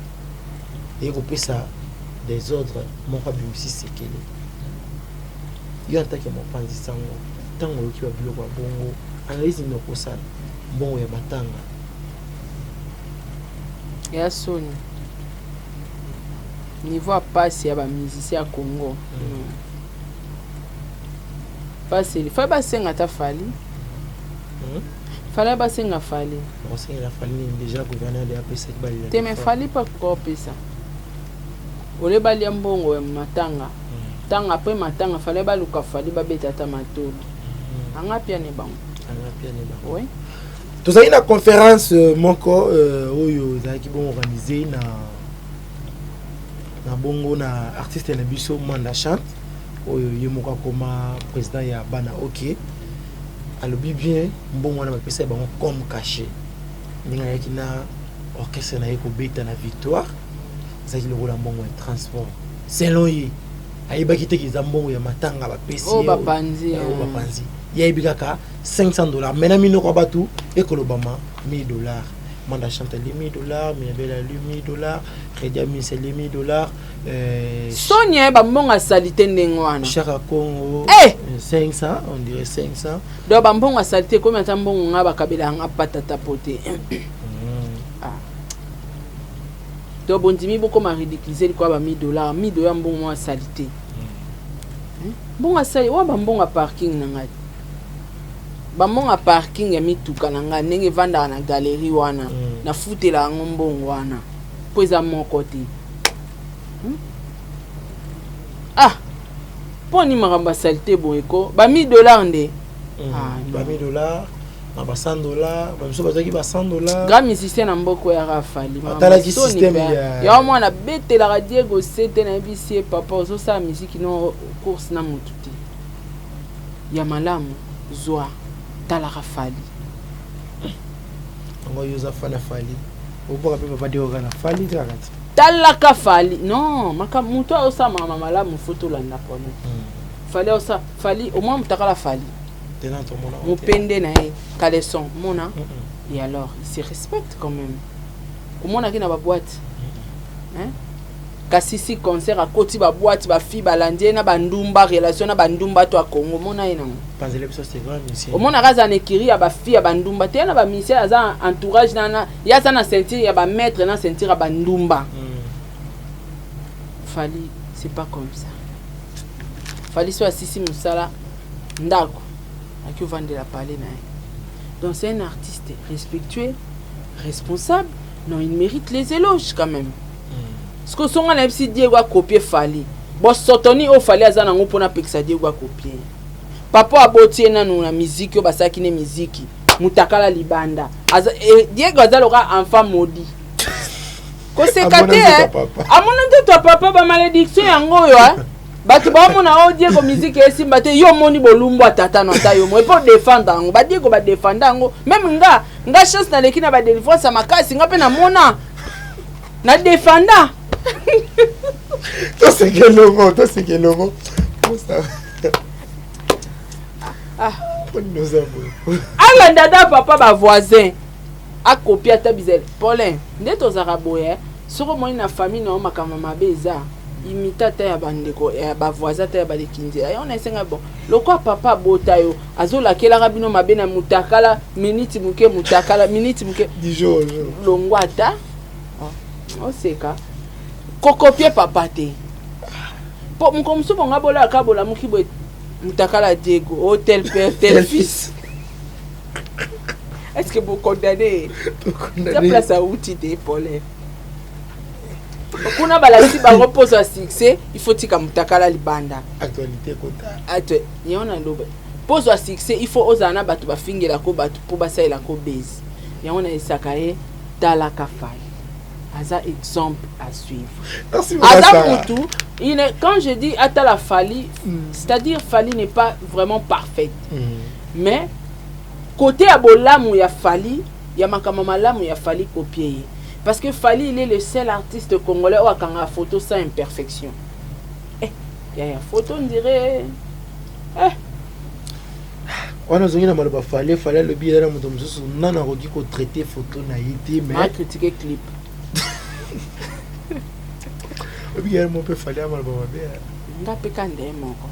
et ko pesa des autres mon pas bimisi sekele yo antake mo panzi sango tango ki ba biloko bongo analyse no ko sala bon ya batanga ya soni niveau à passe ya ba musicien à Congo passe il faut ba senga ta Fally Fally ba senga Fally on senga la Fally déjà gouverneur de APC bali te me Fally pas ko pesa ole bali mbongo ya matanga tanga après matanga Fally ba luka Fally ba beta ta matolo anga pia ne bango oui tout ça une conférence moko oyo za ki bon organisé na bongo na artiste na biso Manda chante oyo yemoka koma président ya bana OK alobi bien mbongo na bapesa bango comme caché ninga yaki na orchestre na yeko beta na victoire zaki lokola mbongo ya transport selon ye ayebaki te ki za mbongo ya matanga bapesi bapanzi yebi kaka $500 mena mino ko batu ekolobama $1000 Manda chante les $1000 Minabela $1000 Redia Mise les $1000 Sonia ba mbonga salite ndengwana Chaka Congo 500 on dirait 500 do ba mbonga salite combien de mbongo ngaba kabela nga patata pote donc bondimi beaucoup m'a ridiculisé quoi ba $1000 $1000 bon moi salité bon à ça wa bon à parking na ngai ba mon à parking ya mituka na ngai ndenge vanda na galerie wana na futela ngombongo wana poza mon côté ah poni maramba salité boyeko ba $1000 nde ba $1000 na ba $100 ba biso bazaki ba $100 grand musicien na mboko ya rafali atala ki système ya mwana betela ka Diego Sete na bisie papa ozo sa musique no course na mututi ya malamu zwa tala rafali ngo yoza fana fali oboka pe papa de ogana fali trakati tala ka fali non maka muto osa mama malamu photo la napone fali osa fali au moins mutakala fali mon pende na caleçon mona et alors il se respecte quand même comment on a qui na ba boîte hein kasi si concert à côté ba boîte ba fi balandie na bandumba relation na bandumba to a Congo mona ina panzele biso c'est grand monsieur au mona raza nekiri ya ba fi ya bandumba te na ba monsieur aza entourage na ya za na ceinture ya ba maître na ceinture ya bandumba fali c'est pas comme ça fali soit sisi musala ndako qui vendre la parler donc c'est un artiste respectueux responsable non il mérite les éloges quand même ce que son na si Diego a copier fali bo sotoni o fali azana ngo pona pekisa Diego a copier papa abotie na na musique o basaki ne musique mutakala libanda Diego azaloka enfant maudit ko sekate amona nto papa ba malédiction yango yo batu ba mona o Diego musique esimba te yo moni bolumbu atata no ata yo mo pour défendre ngo ba Diego ba défendre ngo même nga chance na lekina ba délivrance à makasi nga pe na mona na défendre to c'est que logo ça on nous a ala dada papa ba voisin a copier ta bizel Paulin ndeto za raboye soko moi na famille na makama mabeza imita ta ya bandeko ya ba voisin ta ya ba lekinzi ya on esenga bon lokwa papa botayo azola kela rabino mabena mutakala minute muke dijo longwata o seka kokopie papa te po mkomsu bonga bola kabola mukibo mutakala Diego oh tel père tel fils est-ce que vous condamnez la place à outil des Paulin kuna balasi ba repose à succès il faut tika mutakala libanda actualité kota yona ndoba pose à succès il faut ozana batu ba fingela ko batu po ba saila ko base yona isakaye dala kafai aza exemple à suivre Adam Moutou quand je dis Atala Fali c'est-à-dire Fali n'est pas vraiment parfaite mais côté abolamu ya Fali ya makama malamu ya Fali copier parce que Fali il est le seul artiste congolais où a kanga photo sans imperfection ya photo on dirait on a zongina maloba Fali le billet na muto mususu nana roki ko traiter photo na yiti mais ma critiquer clip obi yar mo pe Fali maloba mabe ngape kande moko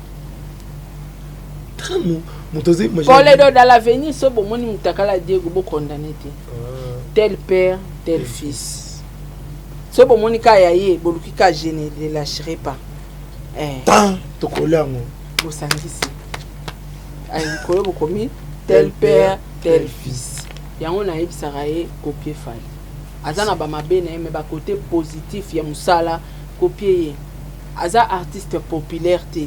trano mutoze pour les deux dans l'avenir so bo moni mutakala Diego bo condamné tel père tel fils so bo moni ka yaye boluki ka gêner ne lâcherai pas tant to kolango bo sangisi ay ko bo komi tel père tel fils yango na yebisaka ye copier Fali azana ba mabene mais ba côté positif ya musala copier aza artiste populaire te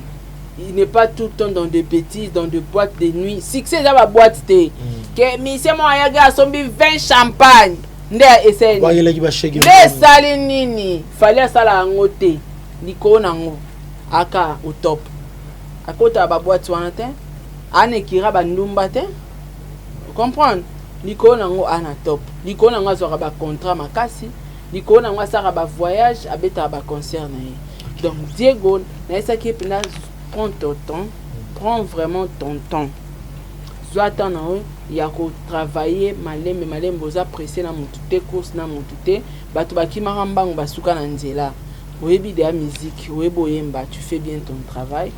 il n'est pas tout le temps dans des bêtises dans des boîtes de nuit succès za ba boîte te que monsieur mo ayaga sombi 20 champagne nde essaye wagela ki ba shege nde sali nini Fali sala ngote likona ngo aka au top akota ba boîte wana te ane kira ba ndumba te comprendre likona ngo ana top likona ngo azora ba contrat makasi likona ngo asara ba voyage abeta ba concert na ye donc Diego na esa ki pena prends ton temps prends vraiment ton temps zoata na o ya ko travailler malem boza pressé na mutute course na mutute batu bakima rambango basuka na nzela oyebi de la musique oyebo yemba tu fais bien ton travail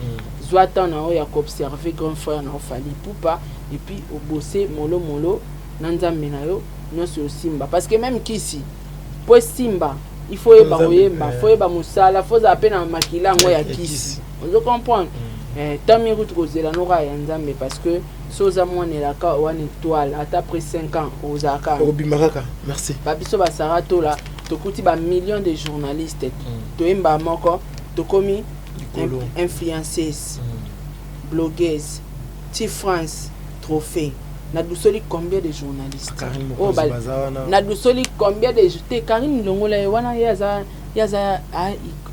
zoata na o ya ko observer grand frère na Fali Poupa et puis au bosser molo nanzambe na yo nyonso simba parce que même kisi po simba il faut yeba oyeba faut yeba musala faut za pena makila ngo ya kisi on comprendre tant route kozela no ka ya nzambe parce que soza monela ka wan étoile après 5 ans ozaka obimaraka merci ba biso ba sarato la tokuti ba millions de journalistes toyemba moko tokomi influenceuse blogueuse ti France trophée na dusoli combien de journalistes na dusoli combien de Karine Longola wana yaza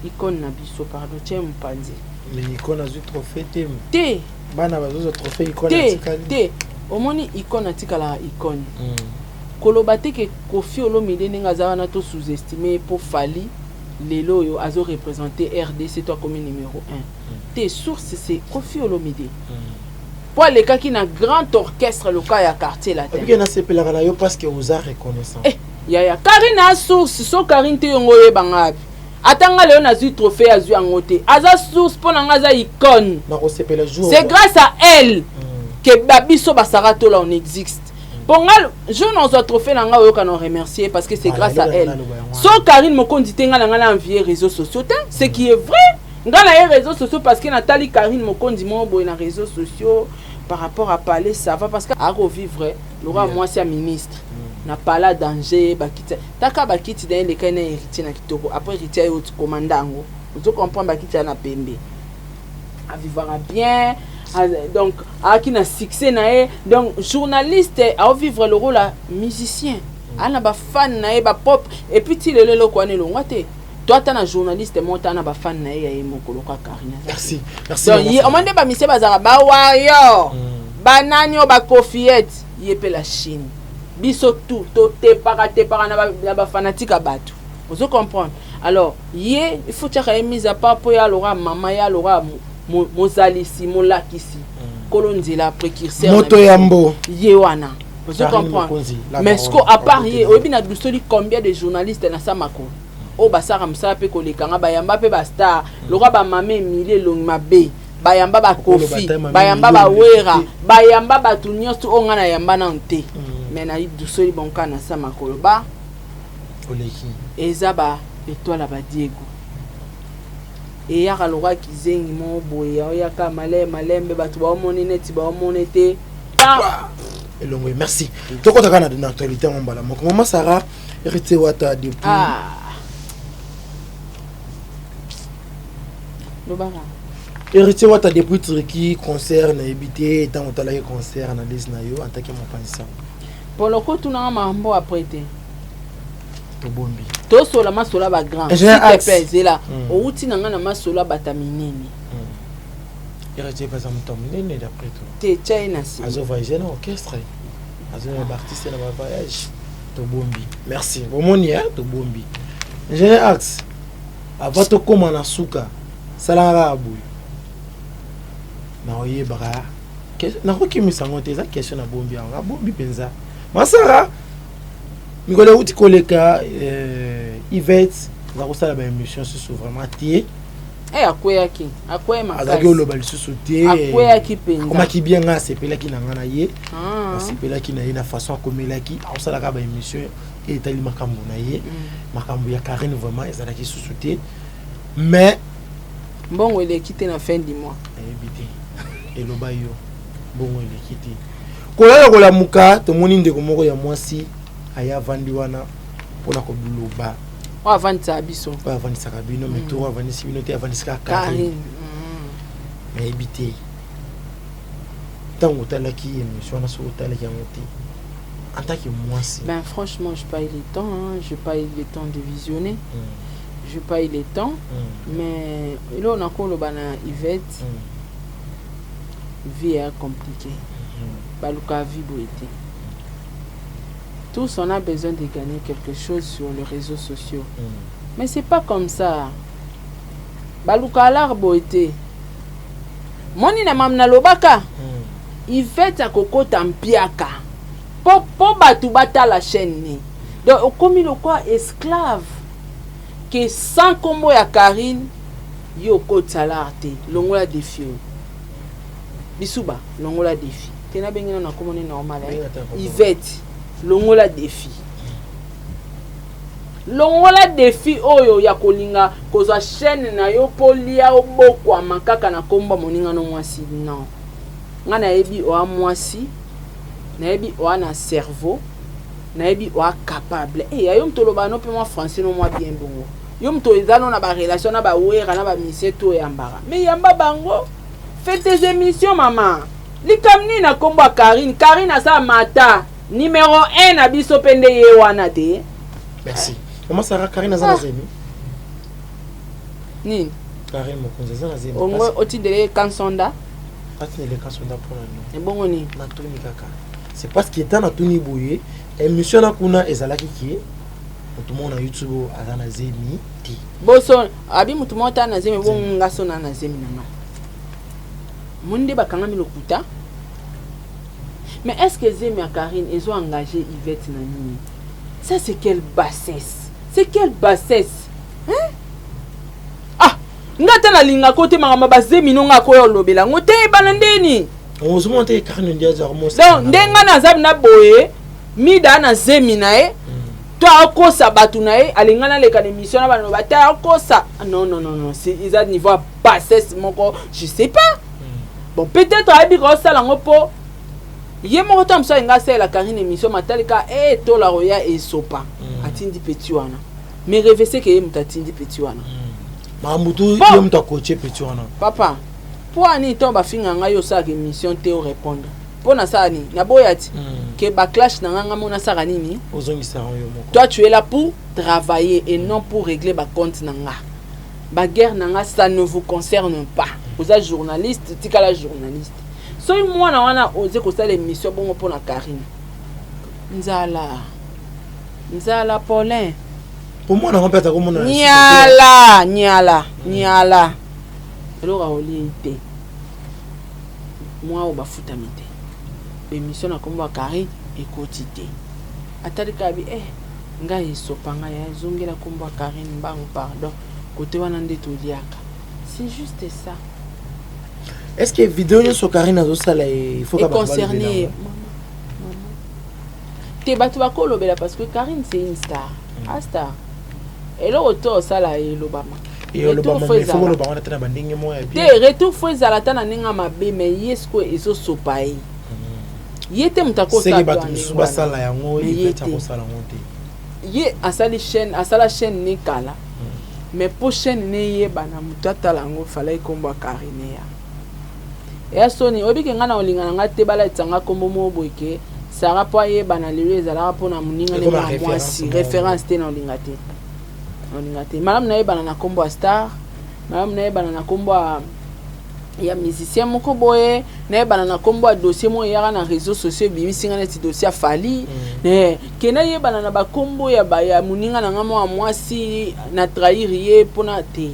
icône na biso pardon chem panzi mais icône azu trophée te bana bazo trophée icône te omoni icône atikala icône koloba te ke Kofi Olomide ninga za wana to sous-estimé pour Fali lelo yo azo représenter RDC toi comme numéro 1 tes sources c'est Kofi Olomide pour les cas qui na grand orchestre le cas ya quartier la tête bien na sepela na yo parce que vous a reconnaissant ya Karine a source so Karine te yongo yebanga atanga leo na zu trophée azu angote aza source pour na ngaza icône na ko sepela jour c'est grâce à elle que babiso basarato là on existe. Bon, je n'ose trophée nanga oyoka non remercier parce que c'est grâce à elle. So Karine Mokondi tenga nanga envier réseaux sociaux, ce qui est vrai. Ngala les réseaux sociaux parce que Nathalie Karine Mokondi mo boy na réseaux sociaux par rapport à parler ça va parce que à revivre le roi moi c'est ministre. Na pala danger bakiti. Taka bakiti dans les kana héritier na kitoko après héritier yo commandango. Vous comprendre bakiti na pembe. À vivre bien. Donc qui na succès na donc journaliste à vivre le rôle à musicien ana ba fan na ba pop et puis ti lelo ko ne longa te toi ta na journaliste monta na ba fan na ya mokolo ka Karine merci donc on mande ba mise bazara ba wayo banani o ba Kofiette yepe la Chine biso tout te para na ba fanatique batu vous comprendre alors il faut tirer mise à part pour ya lora mama ya lora mozalisi molakisi kolonzela précurseur moto yambo yewana vous comprenez mais ce qu'à part ye obi na dusoli combien de journalistes na samako o basara msape kolekanga bayamba pe ba star lora ba mame mille long mabe bayamba ba Kofi bayamba ba wera bayamba ba tunyosto onga na yamba na nte mais na dusoli bonka na samako ba oleki ezaba étoile ba Diego et ya kalora kizengi mo boya oya ka malembe batu ba omoni neti ba omoni te elongo merci tokota kana na actualité mbala moko mama Sarah hérité wata depuis lobara hérité wata depuis triki concert na ebité tant otala ye concert na les na yo en tant que mopanisa pour le coup tout na mambo après te to bombi to sola masola ba grand si te pèse là outi nanga na masola bataminini hérité pas ça mutom nene d'après toi te China si azo voyager na orchestre azo na artiste na ba voyage to bombi merci bomoni to bombi j'ai axe avant to koma na suka salanga abu na oyebra na kokimisa ngote za question na bombi anga bombi penza masara mikole uti koleka Yvette za kosala ba émission sur vraiment tie akweyaki makasi azaki oloba lisusu te akweyaki penza komaki bien nga sepelaki na nga na ye sepelaki na ye na façon akomelaki akosalaka ba émission etali makambo na ye makambo ya Karine vraiment ezalaki susu te mais mbongo eleki te na fin du mois ebite eloba yo mbongo eleki te kolala kolamuka tomoni ndeko moko ya mwasi aya vandi wana pona ko biloba o avandisa biso o avandisa kabino mais to avandisi bino te avandisa Karine mais ebite tango talaki émission na so talaki yango te en tant que mwasi ben franchement je pas eu le temps je pas eu le temps de visionner je pas eu le temps mais là on a koloba na Yvette vie est compliquée baluka vie boité tous on a besoin de gagner quelque chose sur les réseaux sociaux mais c'est pas comme ça baluka l'arbo été moni na mamna lobaka Yvette akokota mpiaka po batu bata la chaîne ni donc comme le quoi esclave que sans combo ya Karine yo kota l'arte longola défi bisuba longola défi tena bengina na komoni normal Yvette longola défi longola défi oyo ya kolinga kozwa chaîne na yo polia obokwa makaka na komba moninga no mwasi non nga nayebi oa mwasi nayebi oa na cerveau nayebi oa capable ya yo mto loba no pe moi français no moi bien bongo yo mto ezano na ba relation na ba wera na ba mission to yambara mais yamba bango fais tes émissions maman likamni na komba Karine asa mata numéro 1 na biso pende ye wana te. Merci. Comment ça va Karine azana zemi? Ni. Karine mokonzi azana zemi. Ongo otindele kansonda. Atindele kansonda pour nous. Et bon ni. Na tuni kaka. C'est parce que étant na tuni boye émission na kuna ezalaki ki tout le monde na YouTube azana zemi ti. Boso abi mutu mota na zemi bon ngaso na zemi na. Monde bakanga milokuta. Mais est-ce que Zemi et Karine, ils ont engagé Yvette Nani? Ça, c'est quelle bassesse? C'est quelle bassesse? Hein? Ah! Ngata na linga kote mama ba Zemi no nga koyo lobela. Ngote balandeni. On se monte Karine ndia za mo. Donc ndenga na zab na boye, mida na Zemi na e. Toi akosa batu na e, alinga na leka émission na bano bata akosa. Non, c'est ils ont niveau bassesse moko, je sais pas. Bon, peut-être abi ko sala ngopo. Yé mon temps ça nga c'est la Karine émission matalika to la roya et sopa atindi petit wana mais revese que yé mtatindi petit wana mamutu yé mta coacher petit wana papa pour ani tomba finga nga yo sa émission te o répondre pona ça ni na boyati que ba clash na nga mona sara nini ozongisa yo moko toi tu es là pour travailler et non pour régler ba compte na nga ba guerre na nga ça ne vous concerne pas vous êtes journaliste tika la journaliste. So moi na wana oze ko sala émission bongo pona Karine. Nzala Paulin. Pour moi na rempeta comme on a. Nyala. Alors oli té. Moi o ba futa mité. Émission na komba Karine ekotité. Atali kabi nga isopanga ya zongela komba Karine bango pardon. Côté wana ndeto liaka. C'est juste ça. Est-ce que vidéo sur Karine azosala il faut qu'elle concerné te batu bakolo bela parce que Karine c'est une star a star et le retour ça là et l'obama et l'obama il faut l'obama na tena bandinge moya bien te retour faut ezala tana ninga mabe mais yesko ezo sopai yete mutako ça c'est batu suba sala yango ibeta ko sala monte ye asali chaîne ni kala mais pour chaîne ne yeba na mutata lango fallait komba Karine ya et soni obiki ngana olingana ngate bala tsanga kombo mo boyke sara po yeba na lelo ezala po na muninga ne ma mwasi référence te na olingate madame na yeba na kombo star madame na yeba na kombo ya musicien moko boye na yeba na kombo dossier mo yara na réseaux sociaux bimisinga na ti dossier fali kena yeba na ba kombo ya muninga na ngamo mwasi na trahir ye pona te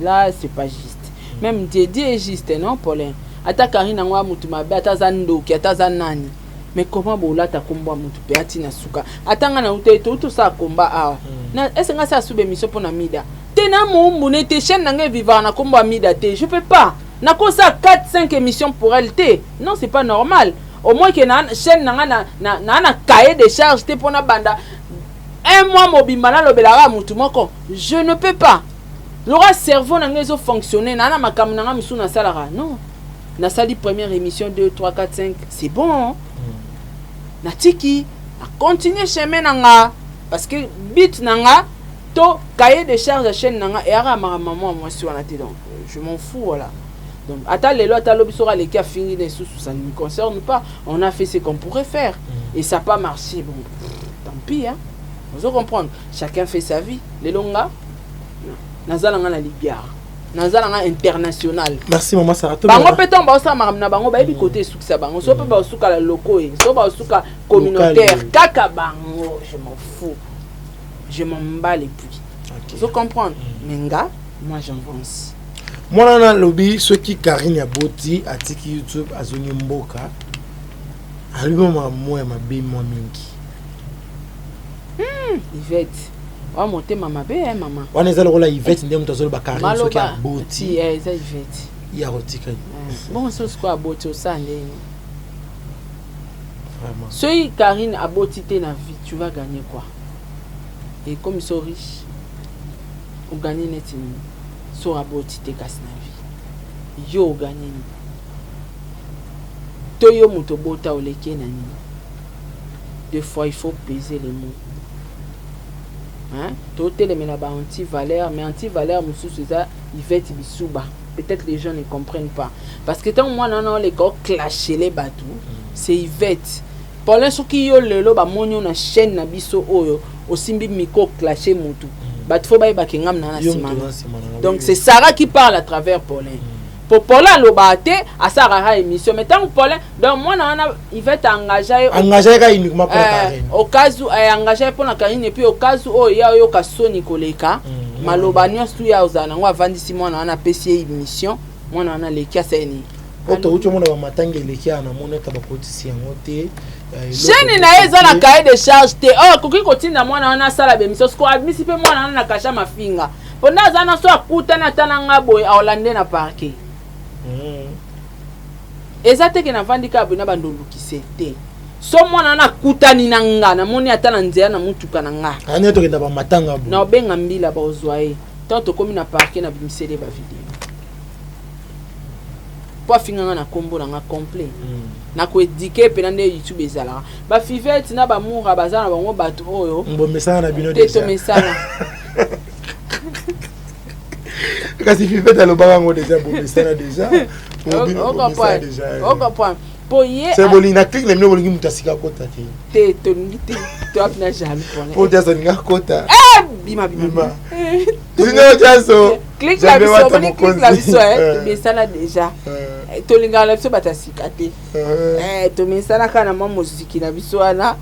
là c'est pas juste. Même Dieu est juste, non, Paulin? Ata Karine ngwa mutu mabe ata zando ki ata zanani. Mais comment bola ta komba mutu pe atina suka? Atanga na uteto tout ça komba a. Na est-ce nga ça sube mission pour na mida? Tena mo nete chaîne nanga vivre na komba mida te. Je peux pas. Na ko ça 4-5 émissions pour elle te. Non, c'est pas normal. Au moins que na chaîne nanga na cahier de charge te pour na banda. Un mois mobimana lobelara mutu moko. Je ne peux pas. L'aura cerveau n'a pas fonctionné, n'a ma caméra mis sous na salara. Non. Na sali première émission 2 3 4 5, c'est bon. Na tiki, na continuer chemin nanga parce que bit nanga to cahier de charge de chaîne nanga et ara maman moi sur la télé donc je m'en fous voilà. Donc ata les lois ata lobisora les cas fini les sous ça ne me concerne pas. On a fait ce qu'on pourrait faire et ça n'a pas marché bon. Tant pis hein. Vous comprendre, chacun fait sa vie. Les longa nazalanga na libiar nazalanga international. Merci maman Sarah. Bango peton ba osa maramna bango ba ebi côté sukisa bango so pe ba osuka la loko e so ba osuka communautaire kaka bango je m'en fous. Je m'en bats les couilles. Vous comprendre menga moi j'avance. Moi na lobby ceux qui Karine ya boti atiki YouTube azongi mboka alimo maman ma be moi mingi. Yvette wa monter mama be maman wana ezala kola Yvette ndem tozolo ba Karine ceux qui aboti eza Yvette ya rotika bon so quoi aboti osande vraiment si Karine aboti te na vie tu vas gagner quoi et comme so riche o gagner net so aboti te kasi na vie yo o gagner to yo moto bota o leke na nini. Des fois il faut peser les mots. Hein? Tout est la anti-valeur, mais anti-valeur, il va être bisuba. Peut-être les gens ne comprennent pas. Parce que tant moi, non, les gars clasher les bateaux, c'est Yvette. Pour l'instant, qui y a le lot, monyo na chaîne na biso oyo, aussi miko clasher moutou. Bat faut ba kengam na simana. Donc c'est Sarah qui parle à travers Paulin. Pour Paulin le baté à Sarah émission. Mais tant Paulin, donc moi na Yvette engagé uniquement pour la au cas où engagé pour la carine et puis au cas où oh ya yo kasoni koleka maloba nyonso ya ozana ngo avandisi mwana na pesi émission mwana na lekia seni oto ucho mona ba matange lekia na mona ka ba kotisi yango te chaîne na eza na cahier de charge te oh koki kotinda mwana na sala be émission ko admisi pe mwana na kasha mafinga ponda zana so akutana tananga boy a Hollande na parquet ezate ke na vandika abona bandolukise te so mwana na kutani na nga na moni ata na nzea na mutuka na nga ane to kenda ba matanga bo na obenga mbila ba ozwaye tanto komi na parquet na bimisele ba video po finga na kombo na nga complet na ko edike pe na nde YouTube ezala ba fivete na ba mura bazana bango bato oyo mbo mesana na bino deja mesana kasi fivete alo bango deja mbo mesana deja on comprend pour y c'est bon ina clique les mino bolingi mutasika kota te tongi te to apna jamais pour dire ça ninga kota bima sino jaso clique la biso boni clique la biso mais ça là déjà to linga la biso batasika te to mesana kana ma muziki na biso ana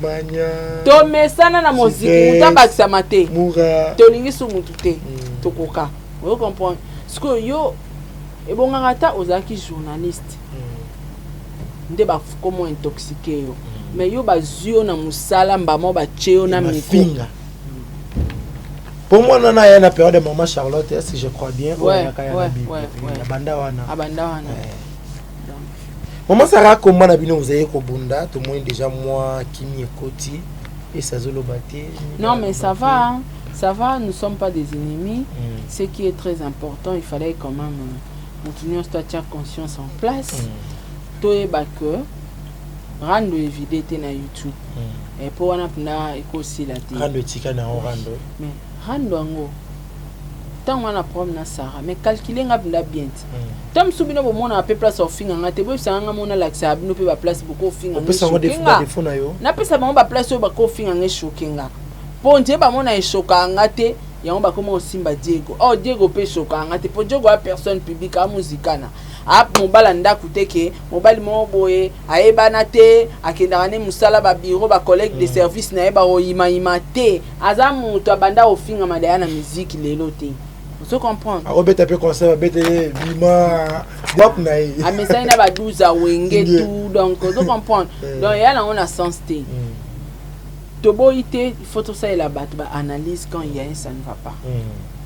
manya to mesana na muziki mutabakisa mate mura to lingi su mutu te to koka vous comprenez ce que yo et bon ngata ozaki journaliste nde ba comment intoxiqué yo mais yo bazio na musala mbamo ba cheo na mifinga pour moi nana ya na période de maman Charlotte si je crois bien ouais abanda wana maman Sarah comment na bino vous avez ko bunda tout moins déjà moi kimi ekoti et ça zolo baté non mais ça va hein? Ça va, nous ne sommes pas des ennemis. Ce qui est très important, il fallait quand même continuer à tenir conscience en place. Tout est que rendre évidé na YouTube. Et pour on a aussi la télé. Rendre tika na rendre. Mais rendre ngo. Tant on a problème na Sarah, mais calculer ngabla bien. Tant subino bo mona pe place of finga ngate bo sanga mona l'accès abino pe ba place beaucoup finga. On peut savoir des fonds na yo. Na pe sa ba place ba ko finga nge shokinga. Ponte ba mona eshoka ngate yango ba koma osimba Diego. Oh Diego pe shoka ngate po Diego a personne publique a muzikana. Ap mobala ndaku teke, mobali mo boye, ayebana te, akendaka ne musala ba bureau ba collègue de service na yeba oyima te. Aza mutu abanda ofinga madaya na musique lelo te. Vous comprenez? A robeta pe concert bete bima wap na yi. A message na ba 12 a wenge tout donc vous comprenez? Donc il y a là on a sens te. Il faut tout ça et la battre analyse quand il y a un ça ne va pas.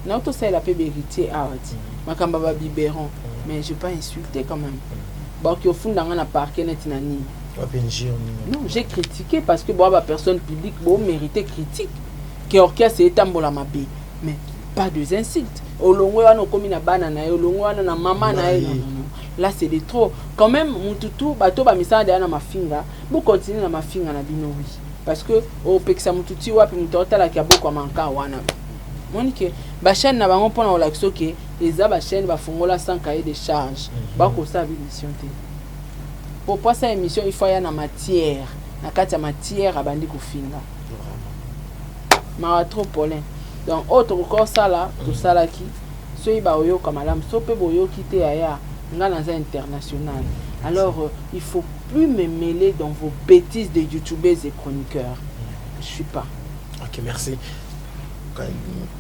Non tout ça il a fait vérité à makamba ba biberon mais je pas insulter quand même. Bon qui au fond dans un parquet net nani. Non, j'ai critiqué parce que bon personne publique bon mériter critique. Que orchestre c'est tambola mabe mais pas de insultes. Olongwe wana komi na bana na yo olongwe wana na mama na yo. Là c'est de trop. Quand même mututu bato ba misanda ya na mafinga, vous continuez na mafinga na bino oui. Parce que au peksa mututi wapi mutota la kiaboko manka wana monike ba chaîne na bango pona olakso ke eza ba chaîne ba fongola sans cahier de charge ba ko sa émission te pour passer émission il faut y na matière na kati ya matière abandi ko finga ma trop polin donc autre encore ça là tout ça là qui so iba oyo kamalam so pe boyo kité aya ngana za international. Alors, il ne faut plus me mêler dans vos bêtises de youtubeurs et chroniqueurs. Je ne suis pas. Ok, merci.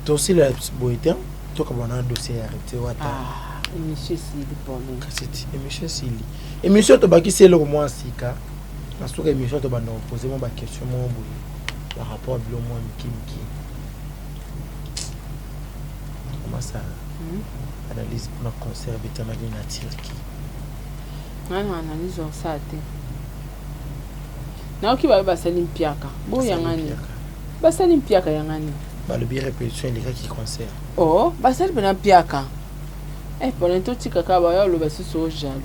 Tu aussi le boïté, tu as un dossier arrêté. Ah, monsieur Sili, pour nous. Monsieur Sili. Et monsieur, tu as c'est le moins sika. Parce que monsieur, tu as posé ma question par rapport à l'homme qui. Comment ça analyse pour la conserver ta vie nature qui. Non, analyse ça. Non, qui va passer l'impiaka. Bon, il y a un basali mpiaka yangani balobi répétition elekaki concert oh basali pena mpiaka pendant totika ka ba lo basusu ojalo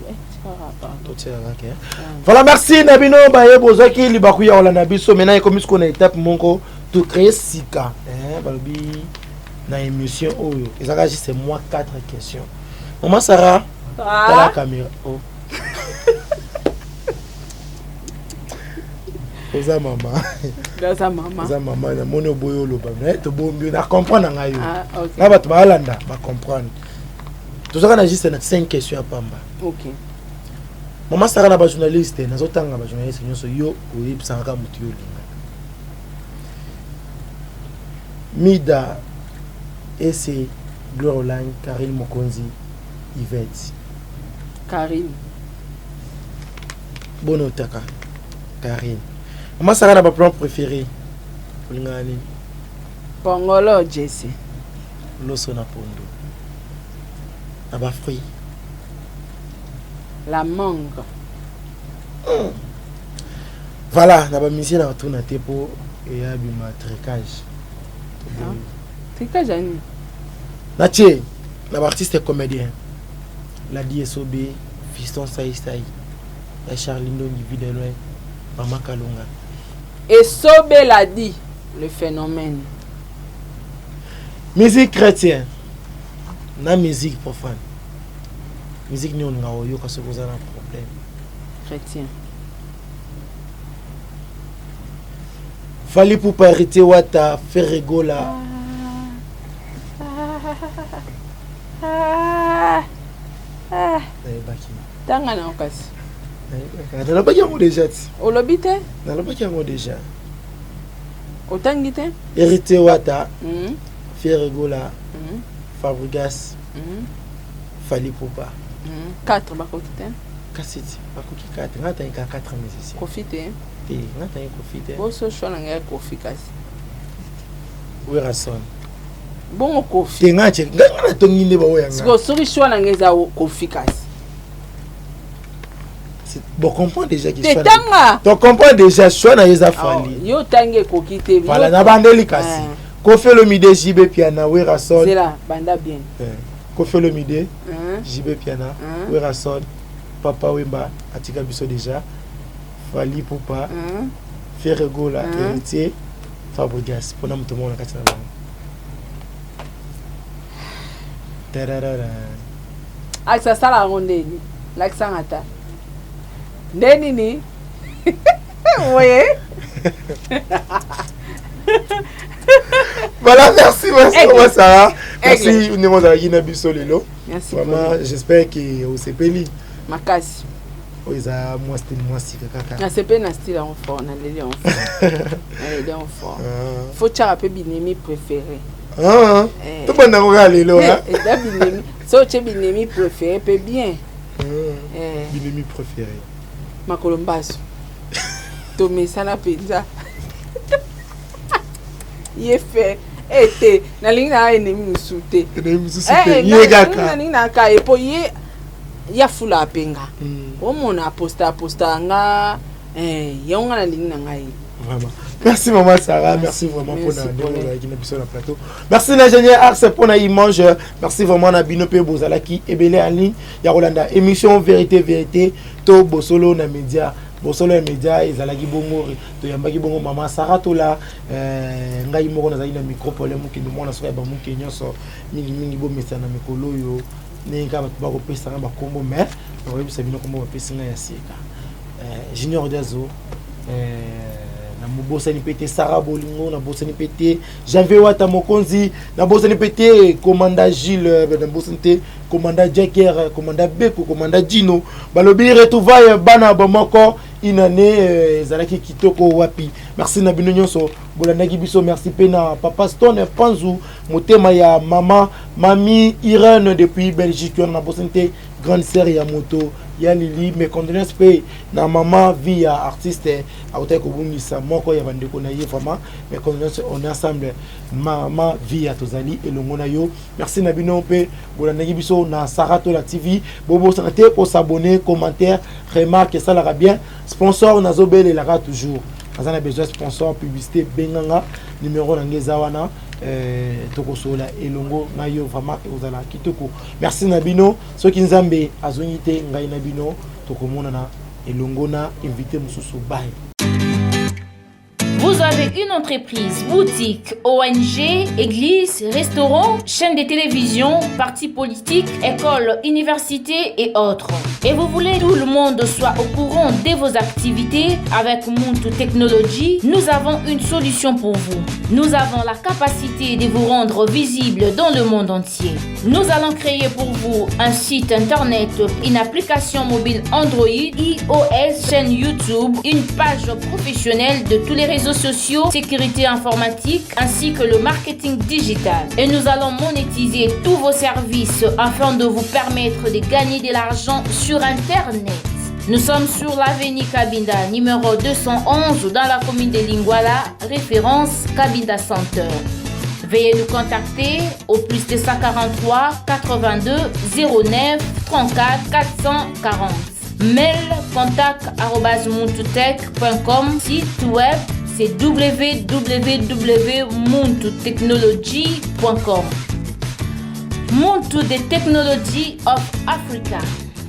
voilà, merci Nabino Baye Bozaki Libakuya Olanda Biso. Maintenant, il commence qu'on a étape monko tout créer sika. Balobi na émission oyo. Et ça juste c'est moi 4 questions. Maman Sarah, t'as la caméra. Oh. Oza maman. Oza maman. Oza maman na mono boyo lo ba. Mais to bo na comprendre nga yo. Ah OK. Na ba to ba Olanda ba comprendre. Tout ça on a juste 5 questions à pamba. OK. Maman Sarah na ba journaliste, na zotanga ba journaliste nyonso yo oyebisanga mutu yo linga. Mida et c'est Gloire Online, Karine Mokonzi, Yvette. Karine. Bonotaka. Karine. Maman Sarah na ba plan préféré. Linga nini? Pongolo Jesse. Loso na pondo. Na ba fruit. La mangue. Voilà, na ba mission na tourna tepo et abima tricage. Tricage ani. Na tché, na ba artiste comédien. La DSOB, Fiston Saïsaï. La Charlindo Nivideloy, Maman Kalonga. Et Sobe l'a dit, le phénomène. Musique chrétienne. Na musique profane. Musique ni on nga oyo ka se cause un problème. Chrétien. Fali pour parité wata Ferregola. Tanga na okasi. Na ba yango déjà. Olobite? Na ba yango déjà. Otangite? Hérité wata. Ferregola. Fabregas. Fali Poupa. 4 bakokite. Kasiti bakoki 4 ngata ika 4 musiciens. Profite. Ngata ika profite. Boso shona ngaya kofi kasi. Werason. Bon kofi. Ngache ngana tonginde ba oyanga. Siko sori shona ngeza kofi kasi. Bon comprend déjà qui soit. Tanga. Tu comprends déjà shona yeza fali. Yo tange kokite. Voilà na bandeli kasi. Kofi le mide jibe piana Werason. C'est là banda bien. Kofi le mide. JB Piana, Werason, Papa Wemba, Atika Biso déjà, Fali Poupa, Ferregola, Héritier, Fabregas. Pour nous tout le monde a tararara. Ah ça ça la ronde l'accent ata. Neni ni. Vous voyez? Voilà, merci Sarah. Merci Nemo Zagina Bisolelo. Merci. Vraiment, j'espère que vous s'est payé. Makasi. Oiza moi c'était moi si kaka. Na sepe na style en fort, na leli en fort. Elle est en fort. Faut tchara pe binemi préféré. Tout bon na ko lelo hein. Et da binemi, so che binemi préféré pe bien. Binemi préféré. Makolombaso. Tomé sala pizza. Il est fait. Ete na linga ennemi musuté. Ennemi musuté. Yegaka. Na linga ka epo ye ya fula penga. O mona posta nga yonga na linga ngai. Vraiment. Merci maman Sarah, merci vraiment pour la plateau. Merci l'ingénieur Ars pour la image. Merci vraiment na Binope Bozalaki ebele en ligne. Ya Rolanda émission vérité to bosolo na média. Bosolo ya média ezalaki bongo to yambaki bongo maman Sarah to la ngai moko nazali na micro problème ki ndi mona soka ba muke nyonso mingi bo mesa na mikolo yo nenga ba ko pesa ba kombo mais on va bisa bino kombo ba pesa ya sika Junior Dazo na mobosani pété Sarah Bolingo na bosani pété Janvier Wata Mokonzi na bosani pété commandant Gilles na bosani commandant Jacker commandant Beko commandant Dino balobi retrouvaille bana bomoko inane zalaki kitoko wapi. Merci na bino nyonso bolandaki biso. Merci pena papa Stone Panzu motema ya mami Irene depuis Belgique na bosani grande sœur ya moto ya Lili. Mes condoléances pe na maman via artiste auteko bungisa moko ya bandeko na ye vraiment. Mes condoléances on est ensemble maman via tozali elongo na yo. Merci na bino pe bolandaki biso na Sarato la TV. Bobo santé pour s'abonner, commentaire, remarque ça la bien. Sponsor nazobele la toujours. aza na besoin sponsor publicité benganga numéro na ngeza wana tokosola elongo na yo vraiment ozala kitoko. Merci na bino soki nzambe azongi te ngai na bino tokomona na elongo na invité mususu bye. Vous avez une entreprise, boutique, ONG, église, restaurant, chaîne de télévision, parti politique, école, université et autres. Et vous voulez que tout le monde soit au courant de vos activités avec Muntu Technology, nous avons une solution pour vous. Nous avons la capacité de vous rendre visible dans le monde entier. Nous allons créer pour vous un site internet, une application mobile Android, iOS, chaîne YouTube, une page professionnelle de tous les réseaux sociaux, sécurité informatique ainsi que le marketing digital. Et nous allons monétiser tous vos services afin de vous permettre de gagner de l'argent sur Internet. Nous sommes sur l'avenue Cabinda, numéro 211 dans la commune de Lingwala, référence Cabinda Center. Veuillez nous contacter au plus 243 82 09 34 440. Mail contact@muntutech.com. Site web c'est www.muntutechnology.com. Muntu the Technology of Africa.